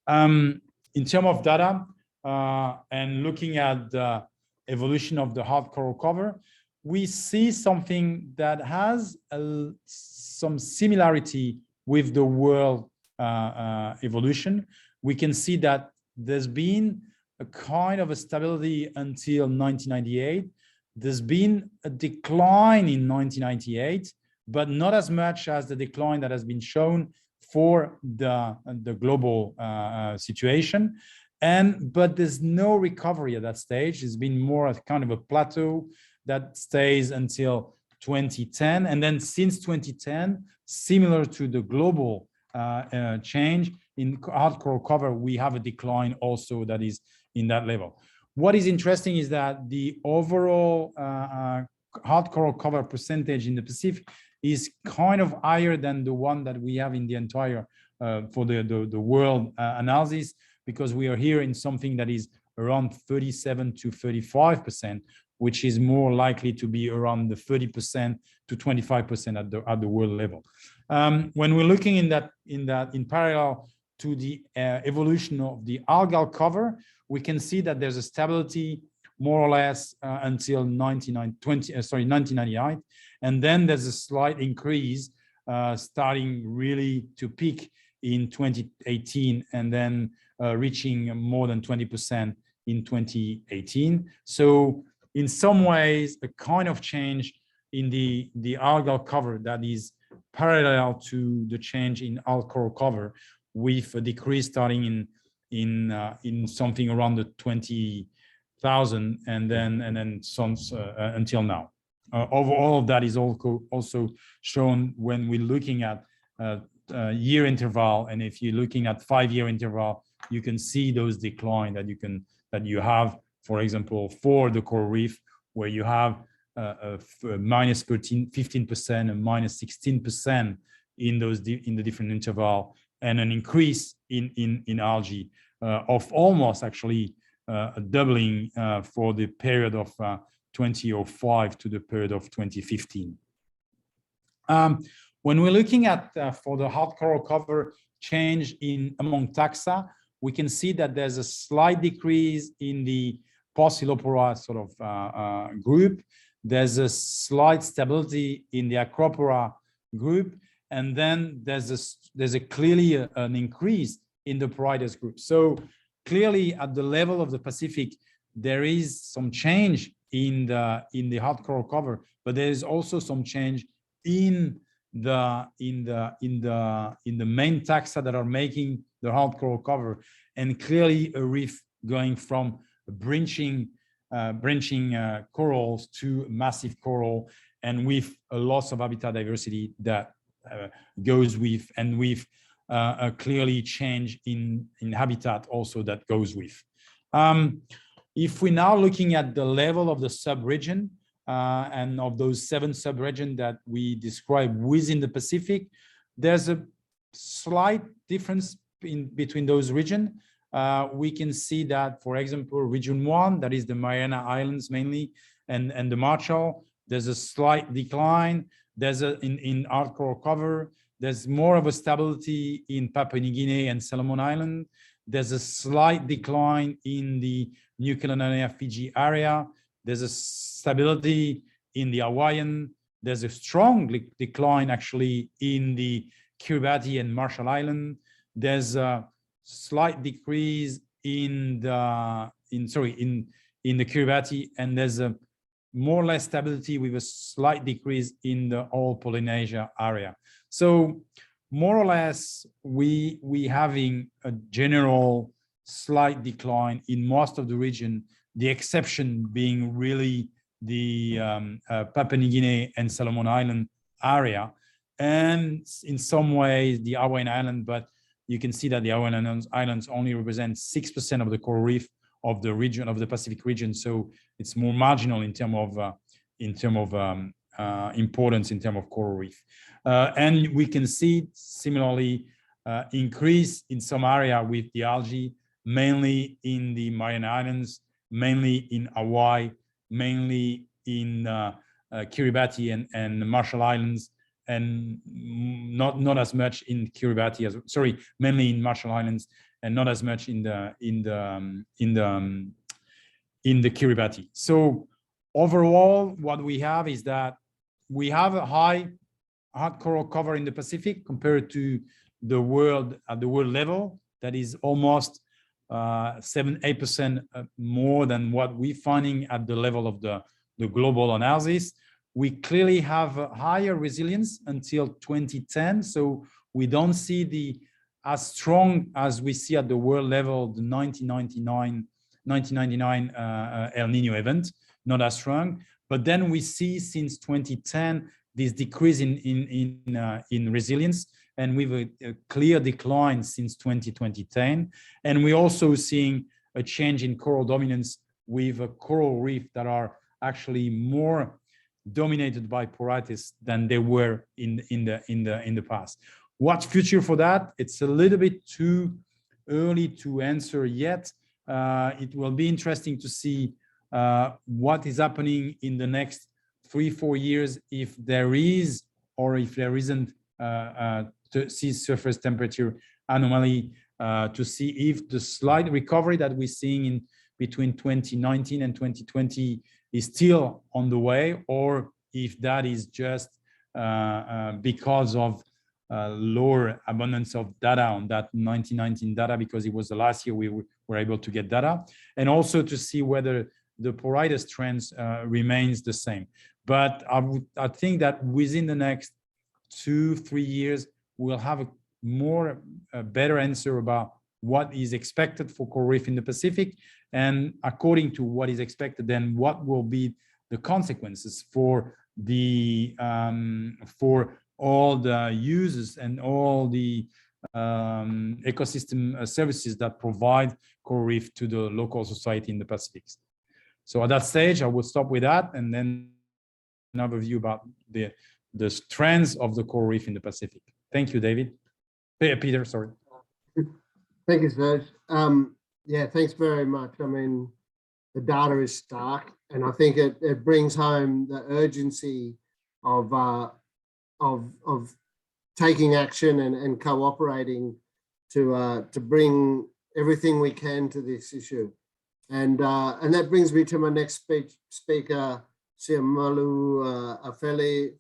In terms of data, and looking at the evolution of the hard coral cover, we see something that has some similarity with the world evolution. We can see that there's been a kind of a stability until 1998. There's been a decline in 1998, but not as much as the decline that has been shown for the global situation. But there's no recovery at that stage. It's been more a kind of a plateau that stays until 2010. And then since 2010, similar to the global change in hard coral cover, we have a decline also that is in that level. What is interesting is that the overall hard coral cover percentage in the Pacific is kind of higher than the one that we have in the entire for the world analysis, because we are here in something that is around 37 to 35%, which is more likely to be around the 30% to 25% at the world level. When we're looking in parallel to the evolution of the algal cover, we can see that there's a stability more or less until 1999, and then there's a slight increase starting really to peak in 2018, and then reaching more than 20% in 2018. So in some ways, a kind of change in the algal cover that is parallel to the change in algal cover, with a decrease starting in something around the 20,000, and then some until now. Overall, that is also shown when we're looking at year interval, and if you're looking at 5-year interval, you can see those decline that you have, for example, for the coral reef, where you have minus 15% and minus 16% in the different interval, and an increase in algae of almost actually a doubling for the period of 2005 to the period of 2015. When we're looking at for the hard coral cover change among taxa, we can see that there's a slight decrease in the Porcellopora sort of group. There's a slight stability in the Acropora group, and then there's a clearly an increase in the Porides group. So clearly at the level of the Pacific, there is some change in the hard coral cover, but there is also some change in the main taxa that are making the hard coral cover, and clearly a reef going from branching corals to massive coral, and with a loss of habitat diversity that goes with, and with a clearly change in habitat also that goes with. If we're now looking at the level of the sub-region and of those 7 sub-regions that we describe within the Pacific, there's a slight difference between those regions. We can see that, for example, region 1, that is the Mariana Islands mainly, and the Marshall, there's a slight decline. There's in hard coral cover, there's more of a stability in Papua New Guinea and Solomon Island. There's a slight decline in the New Caledonia, Fiji area. There's a stability in the Hawaiian. There's a strong decline actually in the Kiribati and Marshall Island. There's a slight decrease in the Kiribati, and there's a more or less stability with a slight decrease in the whole Polynesia area. So more or less, we having a general slight decline in most of the region, the exception being really the Papua New Guinea and Solomon Island area, and in some ways the Hawaiian Island, but you can see that the Hawaiian Islands only represent 6% of the coral reef of the region, of the Pacific region, so it's more marginal in terms of importance in terms of coral reef. And we can see similarly increase in some area with the algae, mainly in the Mariana Islands, mainly in Hawaii, mainly in Kiribati and the Marshall Islands, and not as much in Kiribati as, sorry, mainly in Marshall Islands, and not as much in the Kiribati. So overall, what we have is that we have a high hard coral cover in the Pacific compared to the world at the world level. That is almost 7-8% more than what we're finding at the level of the global analysis. We clearly have a higher resilience until 2010, so we don't see as strong as we see at the world level, the 1999 El Nino event, not as strong. But then we see since 2010 this decrease in resilience, and with a clear decline since 2010. And we're also seeing a change in coral dominance with a coral reef that are actually more dominated by Porites than they were in the past. What's future for that? It's a little bit too early to answer yet. It will be interesting to see what is happening in the next 3-4 years, if there is or if there isn't sea surface temperature anomaly to see if the slight recovery that we're seeing in between 2019 and 2020 is still on the way, or if that is just because of lower abundance of data on that 2019 data, because it was the last year we were able to get data, and also to see whether the pruritus trends remains the same. But I think that within the next 2-3 years, we'll have a better answer about what is expected for coral reef in the Pacific, and according to what is expected, then what will be the consequences for the for all the users and all the ecosystem services that provide coral reef to the local society in the Pacific. So at that stage, I will stop with that, and then another view about the trends of the coral reef in the Pacific. Thank you, David. Peter, sorry. Thank you, Serge. Yeah, thanks very much. I mean, the data is stark, and I think it brings home the urgency of taking action and cooperating to bring everything we can to this issue. And that brings me to my next speaker, Siamalu Afeli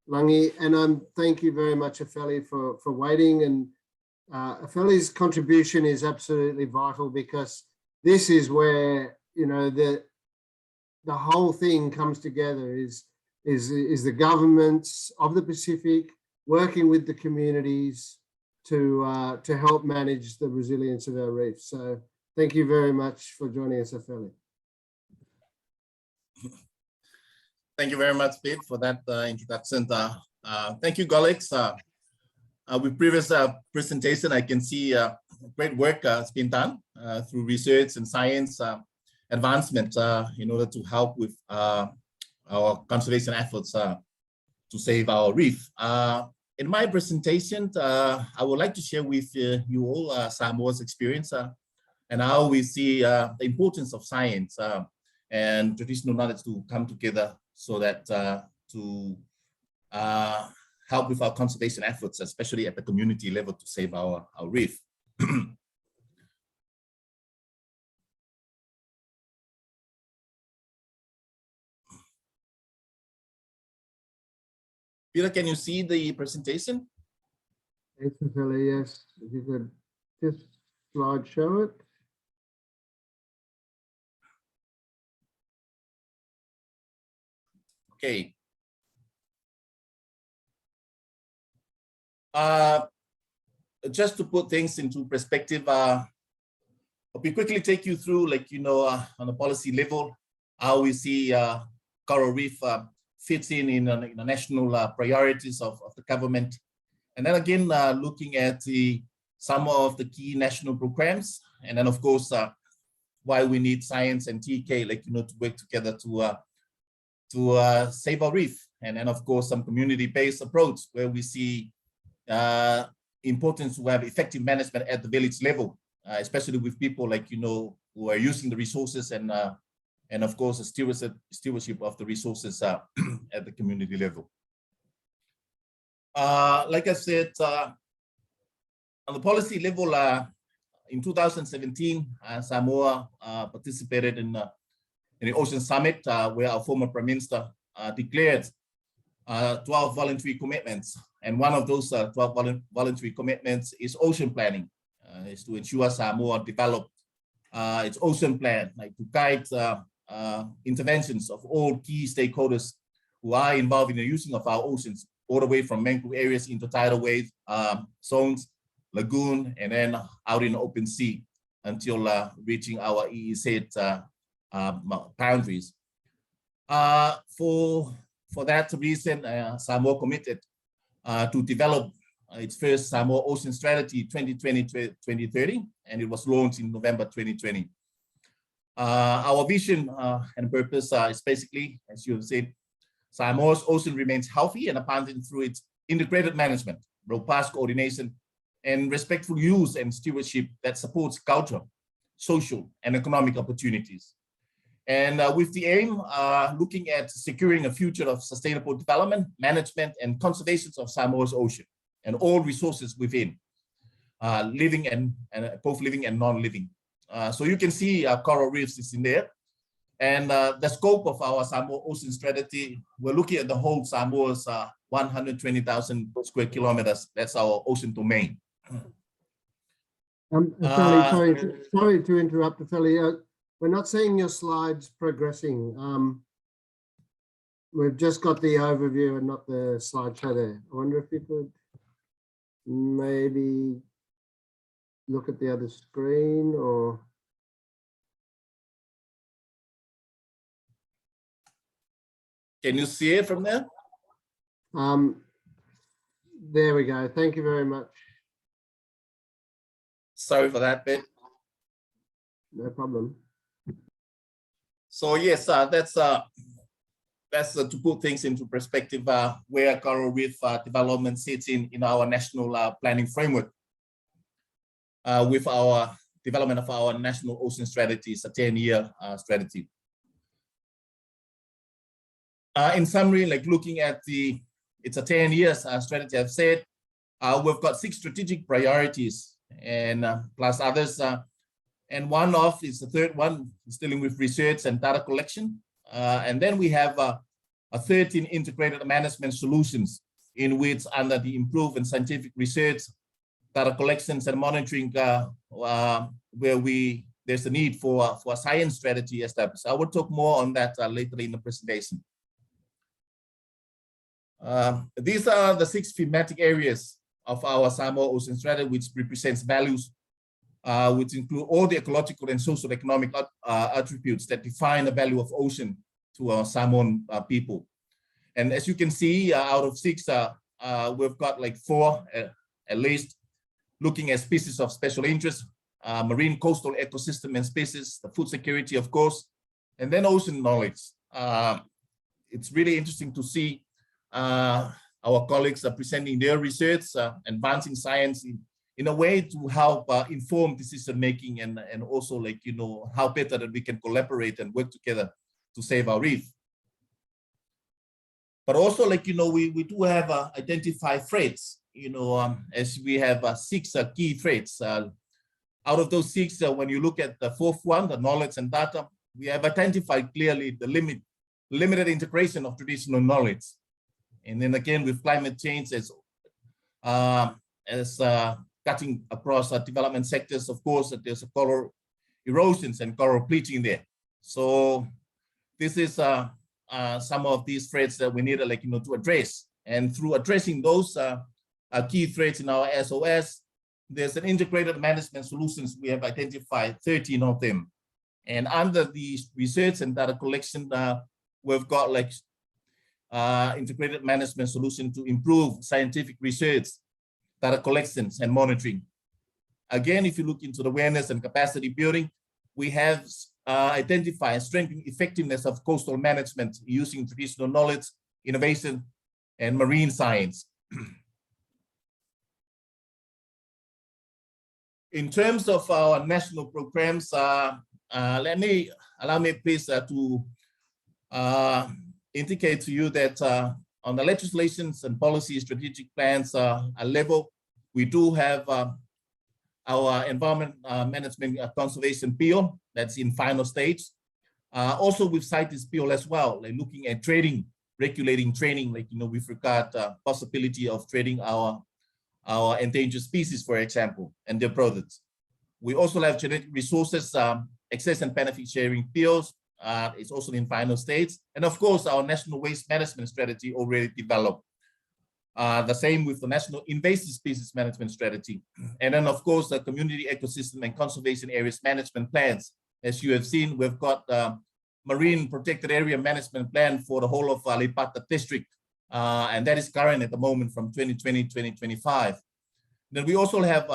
Langi, and thank you very much, Afeli, for waiting. And Afeli's contribution is absolutely vital, because this is where, you know, the whole thing comes together, is the governments of the Pacific working with the communities to help manage the resilience of our reefs. So thank you very much for joining us, Afeli. Thank you very much, Pete, for that introduction. Thank you, colleagues. With previous presentation, I can see great work has been done through research and science advancement in order to help with our conservation efforts to save our reef. In my presentation, I would like to share with you all Samoa's experience and how we see the importance of science and traditional knowledge to come together, so that to help with our conservation efforts, especially at the community level, to save our reef. Peter, can you see the presentation? Thanks, Afeli. Yes, if you could just slide show it. Okay. Just to put things into perspective, I'll quickly take you through, like, you know, on a policy level, how we see coral reef fits in the national priorities of the government. And then again, looking at some of the key national programs, and then of course, why we need science and TK, like, you know, to work together to save our reef. And then of course, some community-based approach where we see importance to have effective management at the village level, especially with people, like, you know, who are using the resources, and of course, a stewardship of the resources at the community level. Like I said, on the policy level, in 2017, Samoa participated in the Ocean Summit, where our former Prime Minister declared 12 voluntary commitments. And one of those 12 voluntary commitments is ocean planning, is to ensure Samoa develop its ocean plan, like to guide interventions of all key stakeholders who are involved in the using of our oceans, all the way from mangrove areas into tidal wave zones, lagoon, and then out in the open sea until reaching our EEZ boundaries. For that reason, Samoa committed to develop its first Samoa Ocean Strategy 2020-2030, and it was launched in November 2020. Our vision and purpose is basically, as you have said, Samoa's ocean remains healthy and abundant through its integrated management, robust coordination, and respectful use and stewardship that supports culture, social, and economic opportunities. And with the aim, looking at securing a future of sustainable development, management, and conservation of Samoa's ocean and all resources within. living and both living and non-living. So you can see coral reefs is in there. And the scope of our Samoa Ocean Strategy, we're looking at the whole Samoa's 120,000 square kilometers. That's our ocean domain. Sorry to interrupt, Ophelia. We're not seeing your slides progressing. We've just got the overview and not the slideshow there. I wonder if you could maybe look at the other screen or. Can you see it from there? There we go. Thank you very much. Sorry for that bit. No problem. So yes, that's to put things into perspective where coral reef development sits in our national planning framework with our development of our national ocean strategy. It's a 10-year strategy. In summary, like looking at it's a 10 years strategy, I've said, we've got 6 strategic priorities and plus others. And one of is the third one is dealing with research and data collection. And then we have 13 integrated management solutions in which under the improved and scientific research, data collections and monitoring, where there's a need for a science strategy established. I will talk more on that later in the presentation. These are the 6 thematic areas of our Samoa Ocean Strategy, which represents values, which include all the ecological and social economic attributes that define the value of ocean to our Samoan people. And as you can see, out of 6, we've got like 4 at least, looking at species of special interest, marine coastal ecosystem and species, the food security, of course, and then ocean knowledge. It's really interesting to see our colleagues are presenting their research, advancing science in a way to help inform decision making and also like, you know, how better that we can collaborate and work together to save our reef. But also, like, you know, we do have identified threats, you know, as we have 6 key threats. Out of those 6, when you look at the 4th one, the knowledge and data, we have identified clearly the limited integration of traditional knowledge. And then again, with climate change as cutting across development sectors, of course, there's a coral erosions and coral bleaching there. So this is some of these threats that we need, like, you know, to address. And through addressing those key threats in our SOS, there's an integrated management solutions. We have identified 13 of them. And under the research and data collection, we've got like integrated management solution to improve scientific research, data collections and monitoring. Again, if you look into the awareness and capacity building, we have identified strengthening effectiveness of coastal management using traditional knowledge, innovation, and marine science. In terms of our national programs, allow me please to indicate to you that on the legislations and policy strategic plans level, we do have our environment management conservation bill that's in final stage. Also with CITES bill as well, like looking at trading, regulating trading, like, you know, with regard possibility of trading our endangered species, for example, and their products. We also have genetic resources, access and benefit sharing bills. It's also in final stage. And of course, our national waste management strategy already developed. The same with the national invasive species management strategy. And then of course, the community ecosystem and conservation areas management plans. As you have seen, we've got marine protected area management plan for the whole of Lipata district. And that is current at the moment from 2020-2025. Then we also have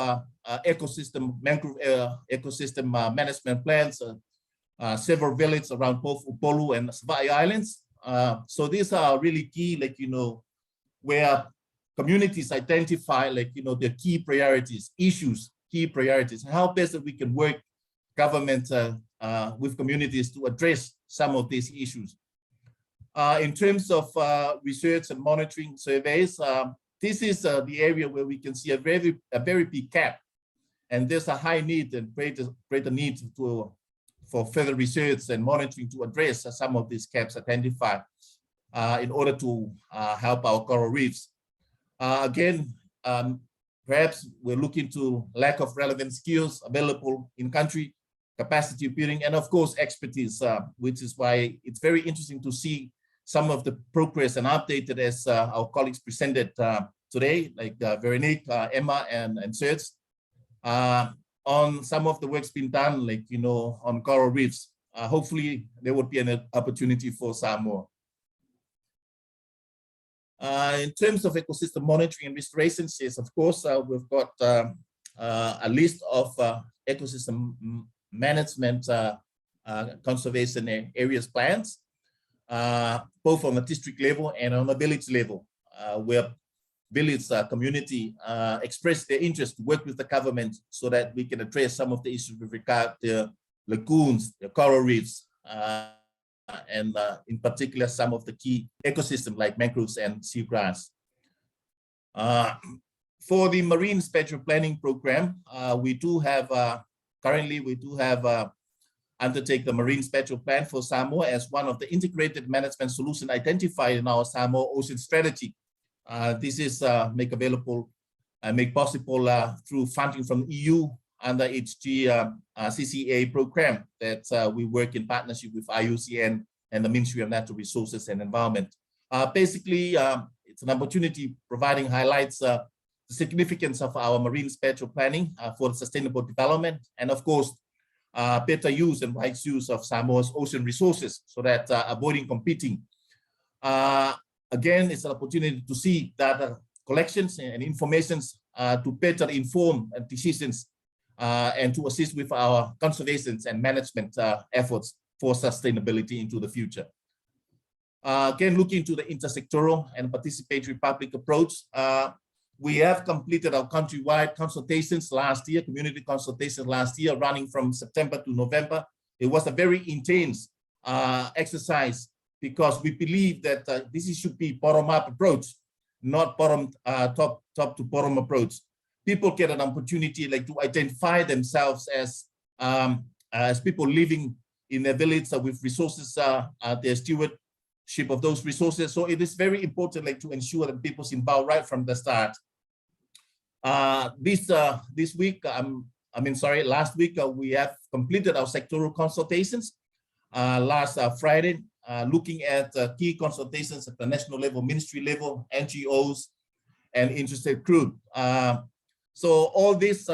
ecosystem, mangrove ecosystem management plans, several villages around both Upolu and Savai'i Islands. So these are really key, like, you know, where communities identify, like, you know, their key priorities, issues, key priorities, and how best that we can work government with communities to address some of these issues. In terms of research and monitoring surveys, this is the area where we can see a very big gap And there's a high need and greater need for further research and monitoring to address some of these gaps identified in order to help our coral reefs. Again, perhaps we're looking to lack of relevant skills available in country, capacity building, and of course, expertise, which is why it's very interesting to see some of the progress and updated as our colleagues presented today, like Veronique, Emma, and Serge, on some of the work's been done, like, you know, on coral reefs. Hopefully, there would be an opportunity for some more. In terms of ecosystem monitoring and restoration, yes, of course, we've got a list of ecosystem management conservation areas plans, both on the district level and on the village level, where village community express their interest to work with the government so that we can address some of the issues with regard to lagoons, the coral reefs, and in particular, some of the key ecosystems like mangroves and seagrass. For the Marine Spatial Planning Program, we do have, currently we do have undertake the Marine Spatial Plan for Samoa as one of the integrated management solutions identified in our Samoa Ocean Strategy. This is made available and made possible through funding from the EU under HG CCA program that we work in partnership with IUCN and the Ministry of Natural Resources and Environment. Basically, it's an opportunity providing highlights the significance of our marine spatial planning for sustainable development, and of course, better use and wise use of Samoa's ocean resources so that avoiding competing. Again, it's an opportunity to see data collections and informations to better inform decisions and to assist with our conservation and management efforts for sustainability into the future. Again, looking to the intersectoral and participatory public approach, we have completed our countrywide consultations last year, community consultations last year, running from September to November. It was a very intense exercise because we believe that this should be bottom-up approach, not top to bottom approach. People get an opportunity like to identify themselves as people living in their village with resources, their stewardship of those resources. So it is very important like to ensure that people's involved right from the start. This week, last week, we have completed our sectoral consultations last Friday, looking at key consultations at the national level, ministry level, NGOs, and interested group. So all this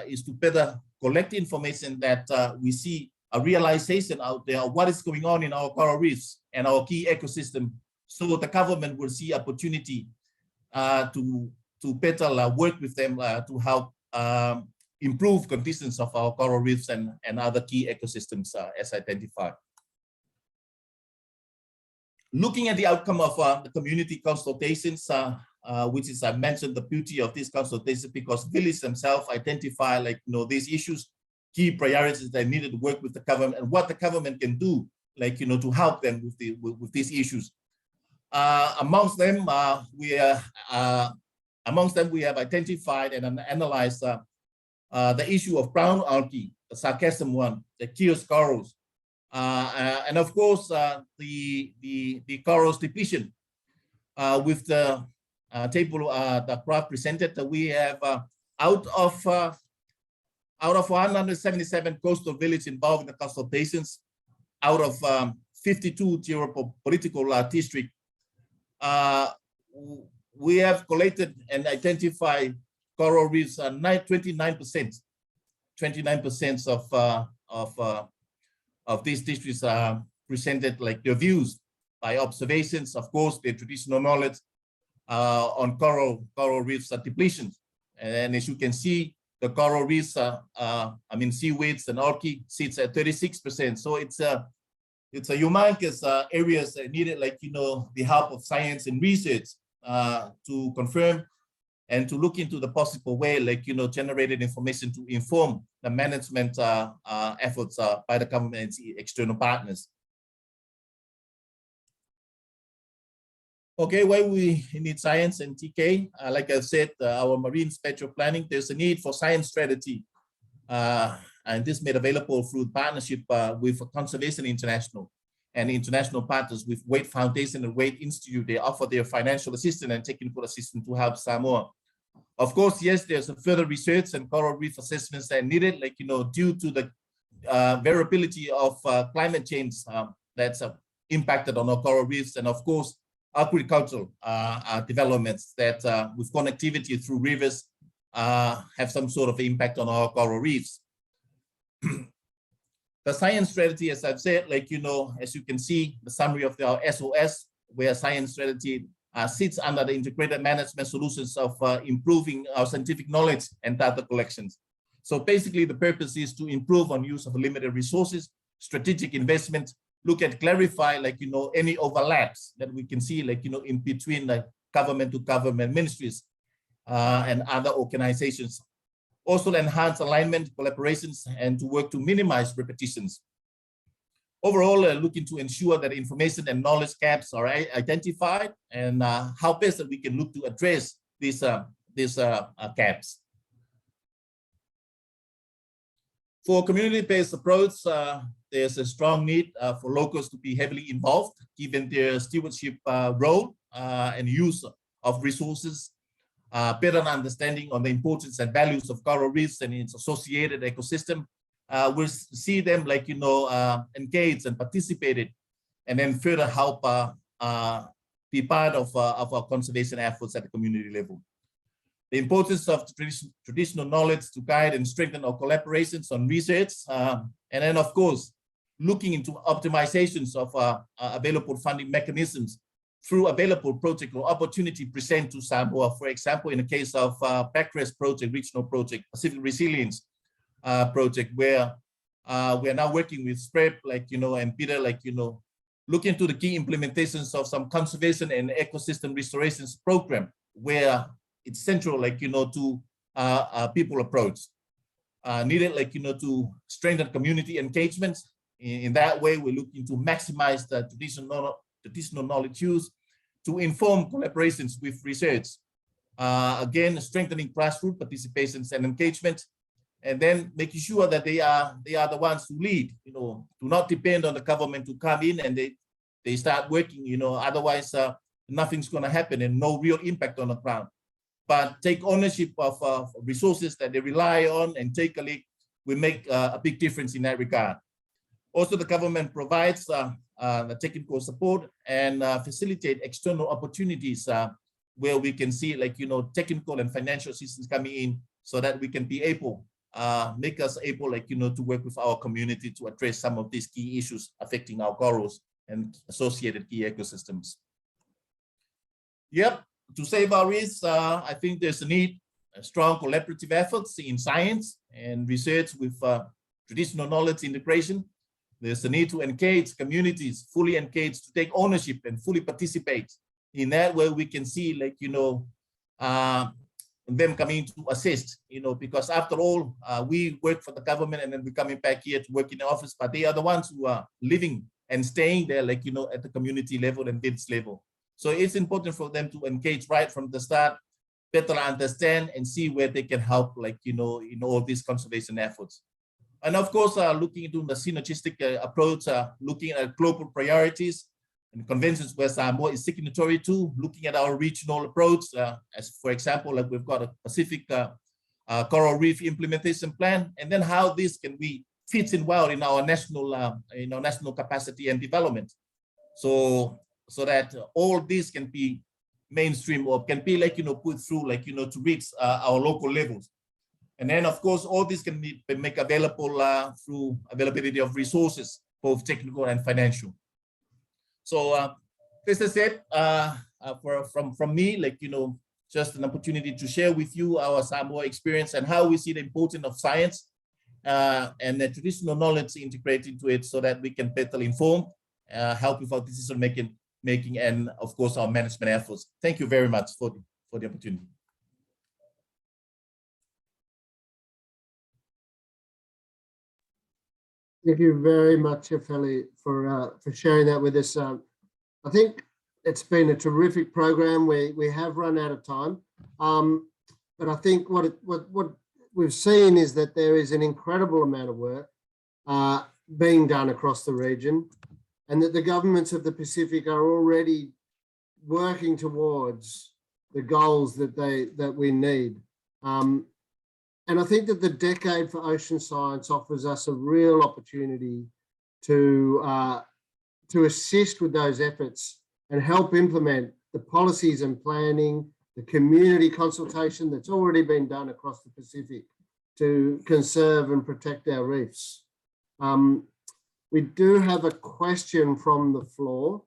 is to better collect information that we see a realization out there of what is going on in our coral reefs and our key ecosystem. So the government will see opportunity to better work with them to help improve conditions of our coral reefs and other key ecosystems as identified. Looking at the outcome of the community consultations, which is, I mentioned the beauty of this consultation because villages themselves identify like, you know, these issues, key priorities that needed to work with the government and what the government can do, like, you know, to help them with these issues. Amongst them, we have identified and analyzed the issue of brown algae, the sargassum one, the Chios corals, and of course the corals depletion. With the table the graph presented, we have out of 177 coastal villages involved in the consultations, out of 52 geopolitical districts, we have collected and identified coral reefs. 29% of these districts presented like their views by observations, of course, their traditional knowledge on coral reefs depletion. And as you can see, the coral reefs, seaweeds and algae sits at 36%. So it's a humongous areas that needed, like, you know, the help of science and research to confirm and to look into the possible way, like, you know, generated information to inform the management efforts by the government and external partners. Okay, why we need science and TK? Like I said, our marine spatial planning, there's a need for science strategy. And this made available through partnership with Conservation International and international partners with Wade Foundation and Wade Institute. They offer their financial assistance and technical assistance to help Samoa. Of course, yes, there's a further research and coral reef assessments that are needed, like, due to the variability of climate change that's impacted on our coral reefs, and of course, agricultural developments that with connectivity through rivers have some sort of impact on our coral reefs. The science strategy, as I've said, like, as you can see, the summary of our SOS, where science strategy sits under the integrated management solutions of improving our scientific knowledge and data collections. So basically, the purpose is to improve on use of limited resources, strategic investment, look at clarify, like, any overlaps that we can see, like, in between the government to government ministries and other organizations. Also enhance alignment, collaborations, and to work to minimize repetitions. Overall, looking to ensure that information and knowledge gaps are identified, and how best that we can look to address these gaps. For community-based approach, there's a strong need for locals to be heavily involved, given their stewardship role and use of resources, better understanding on the importance and values of coral reefs and its associated ecosystem. We'll see them, like, engaged and participated, and then further help be part of our conservation efforts at the community level. The importance of traditional knowledge to guide and strengthen our collaborations on research, and then, of course, looking into optimizations of available funding mechanisms through available project or opportunity present to Samoa. For example, in the case of Backrest project, regional project, Pacific Resilience project, where we're now working with SPREP, like, and Peter, like, look into the key implementations of some conservation and ecosystem restorations program, where it's central, like, to people approach. Needed, like, to strengthen community engagement. In that way, we're looking to maximize the traditional knowledge use to inform collaborations with research. Again, strengthening grassroots participations and engagement, and then making sure that they are the ones who lead. Do not depend on the government to come in and they start working. Otherwise nothing's going to happen and no real impact on the ground. But take ownership of resources that they rely on and take a lead will make a big difference in that regard. Also, the government provides the technical support and facilitate external opportunities where we can see, like, technical and financial assistance coming in, so that we can be able, make us able, like, to work with our community to address some of these key issues affecting our corals and associated key ecosystems. Yep, to save our reefs, I think there's a need, strong collaborative efforts in science and research with traditional knowledge integration. There's a need to engage communities, fully engage, to take ownership and fully participate. In that way, we can see, like, them coming to assist, because after all, we work for the government and then we're coming back here to work in the office, but they are the ones who are living and staying there, like, at the community level and village level. So it's important for them to engage right from the start, better understand and see where they can help, like, in all these conservation efforts. And of course, looking into the synergistic approach, looking at global priorities and conventions where Samoa is signatory to, looking at our regional approach, as for example, like we've got a Pacific Coral Reef implementation plan, and then how this can be fits in well in our national capacity and development. So that all this can be mainstream or can be, like, put through, like, to reach our local levels. And then, of course, all this can be made available through availability of resources, both technical and financial. So this is it from me, like, just an opportunity to share with you our Samoa experience and how we see the importance of science and the traditional knowledge integrated into it, so that we can better inform, help with our decision making, and of course our management efforts. Thank you very much for the opportunity. Thank you very much, Efeli, for sharing that with us. I think it's been a terrific program. We have run out of time, but I think what we've seen is that there is an incredible amount of work being done across the region, and that the governments of the Pacific are already working towards the goals that we need. And I think that the Decade for Ocean Science offers us a real opportunity to assist with those efforts and help implement the policies and planning, the community consultation that's already been done across the Pacific to conserve and protect our reefs. We do have a question from the floor,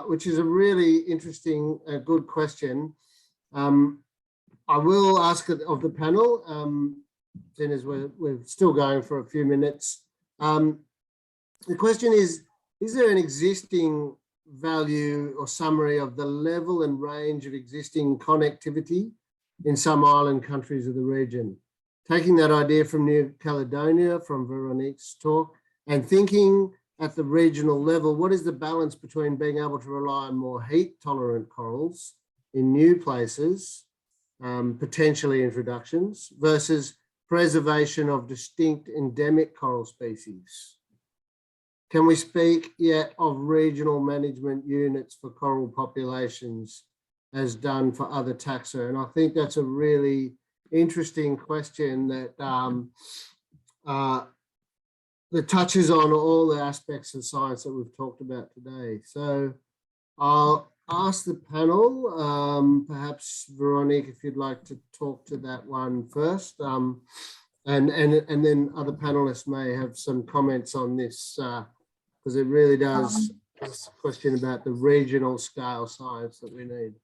which is a really interesting, good question. I will ask it of the panel, seeing as we're still going for a few minutes. The question is there an existing value or summary of the level and range of existing connectivity in some island countries of the region? Taking that idea from New Caledonia, from Veronique's talk, and thinking at the regional level, what is the balance between being able to rely on more heat-tolerant corals in new places, potentially introductions, versus preservation of distinct endemic coral species? Can we speak yet of regional management units for coral populations as done for other taxa? And I think that's a really interesting question that that touches on all the aspects of science that we've talked about today. So I'll ask the panel, perhaps Veronique, if you'd like to talk to that one first, and then other panelists may have some comments on this, because it really does ask a question about the regional scale science that we need.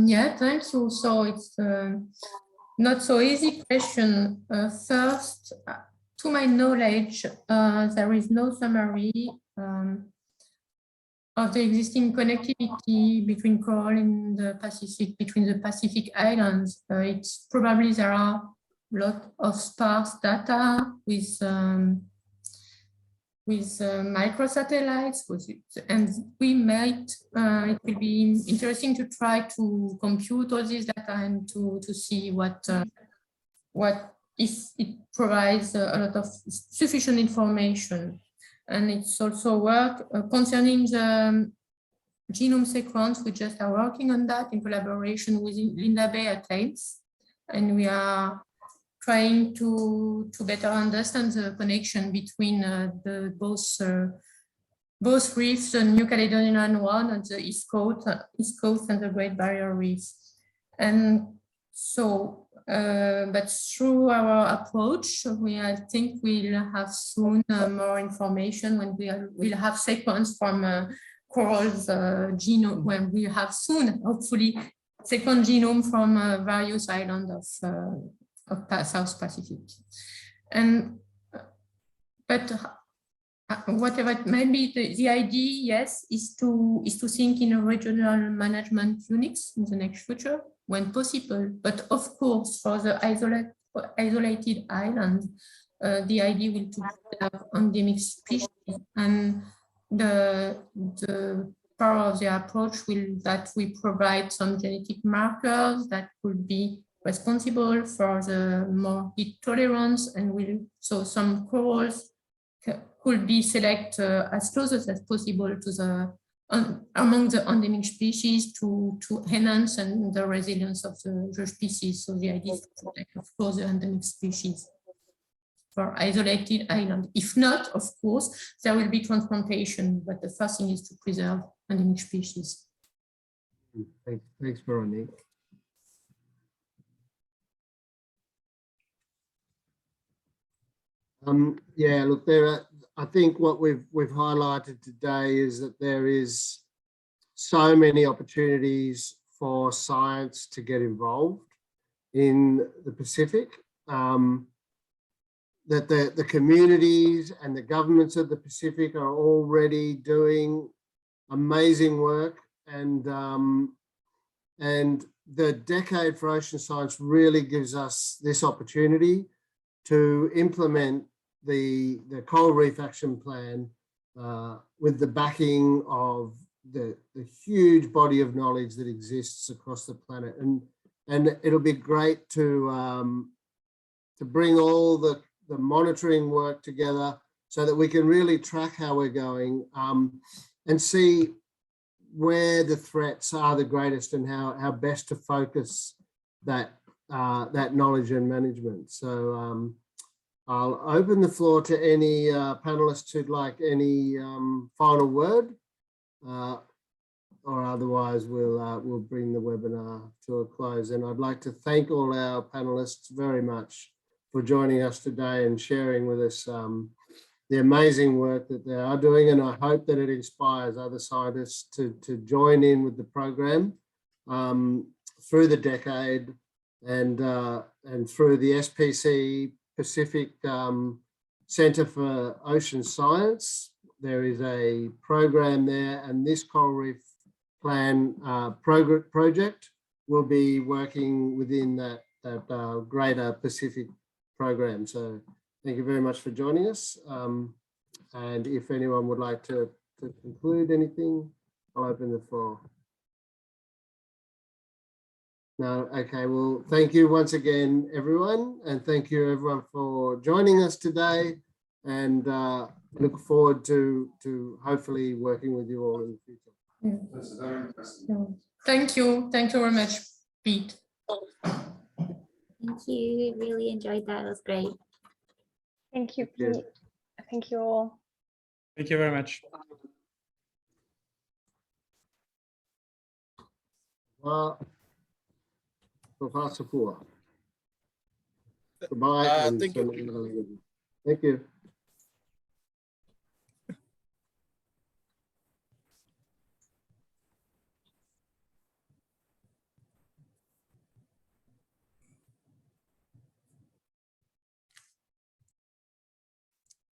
Yeah, thanks. Also, it's not so easy question. First, to my knowledge, there is no summary of the existing connectivity between coral in the Pacific, between the Pacific islands. It's probably there are a lot of sparse data with microsatellites, and we might, it will be interesting to try to compute all this data and to see what if it provides a lot of sufficient information. And it's also work concerning the genome sequence. We just are working on that in collaboration with Linda Bay at Leeds, and we are trying to better understand the connection between both reefs, the New Caledonian one and the East Coast and the Great Barrier Reef. And so, but through our approach, I think we'll have soon more information when we'll have sequence from corals genome, when we have soon, hopefully, second genome from various islands of South Pacific. And but whatever it may be, the idea, yes, is to think in a regional management units in the next future when possible. But of course, for the isolated island, the idea will to have endemic species, and the power of the approach will that we provide some genetic markers that could be responsible for the more heat tolerance, and so some corals could be selected as close as possible to the among the endemic species to enhance and the resilience of the species. So the idea is to protect, of course, the endemic species for isolated island. If not, of course, there will be transplantation, but the first thing is to preserve endemic species. Thanks, Veronique. Yeah, look, I think what we've highlighted today is that there is so many opportunities for science to get involved in the Pacific, that the communities and the governments of the Pacific are already doing amazing work, and the Decade for Ocean Science really gives us this opportunity to implement the Coral Reef Action Plan with the backing of the huge body of knowledge that exists across the planet, and it'll be great to bring all the monitoring work together so that we can really track how we're going and see where the threats are the greatest and how best to focus that knowledge and management. So I'll open the floor to any panelists who'd like any final word, or otherwise we'll bring the webinar to a close. And I'd like to thank all our panelists very much for joining us today and sharing with us the amazing work that they are doing. And I hope that it inspires other scientists to join in with the program through the decade and through the SPC Pacific Center for Ocean Science. There is a program there, and this Coral Reef Plan project will be working within that greater Pacific program. So thank you very much for joining us. And if anyone would like to conclude anything, I'll open the floor. No, okay, well, thank you once again, everyone. And thank you everyone for joining us today, and look forward to hopefully working with you all in the future. Yeah. That's very interesting. Thank you. Thank you very much, Pete. Thank you. Really enjoyed that. It was great. Thank you, Yes. Pete. Thank you all. Thank you very much. Goodbye. Thank you. Thank you.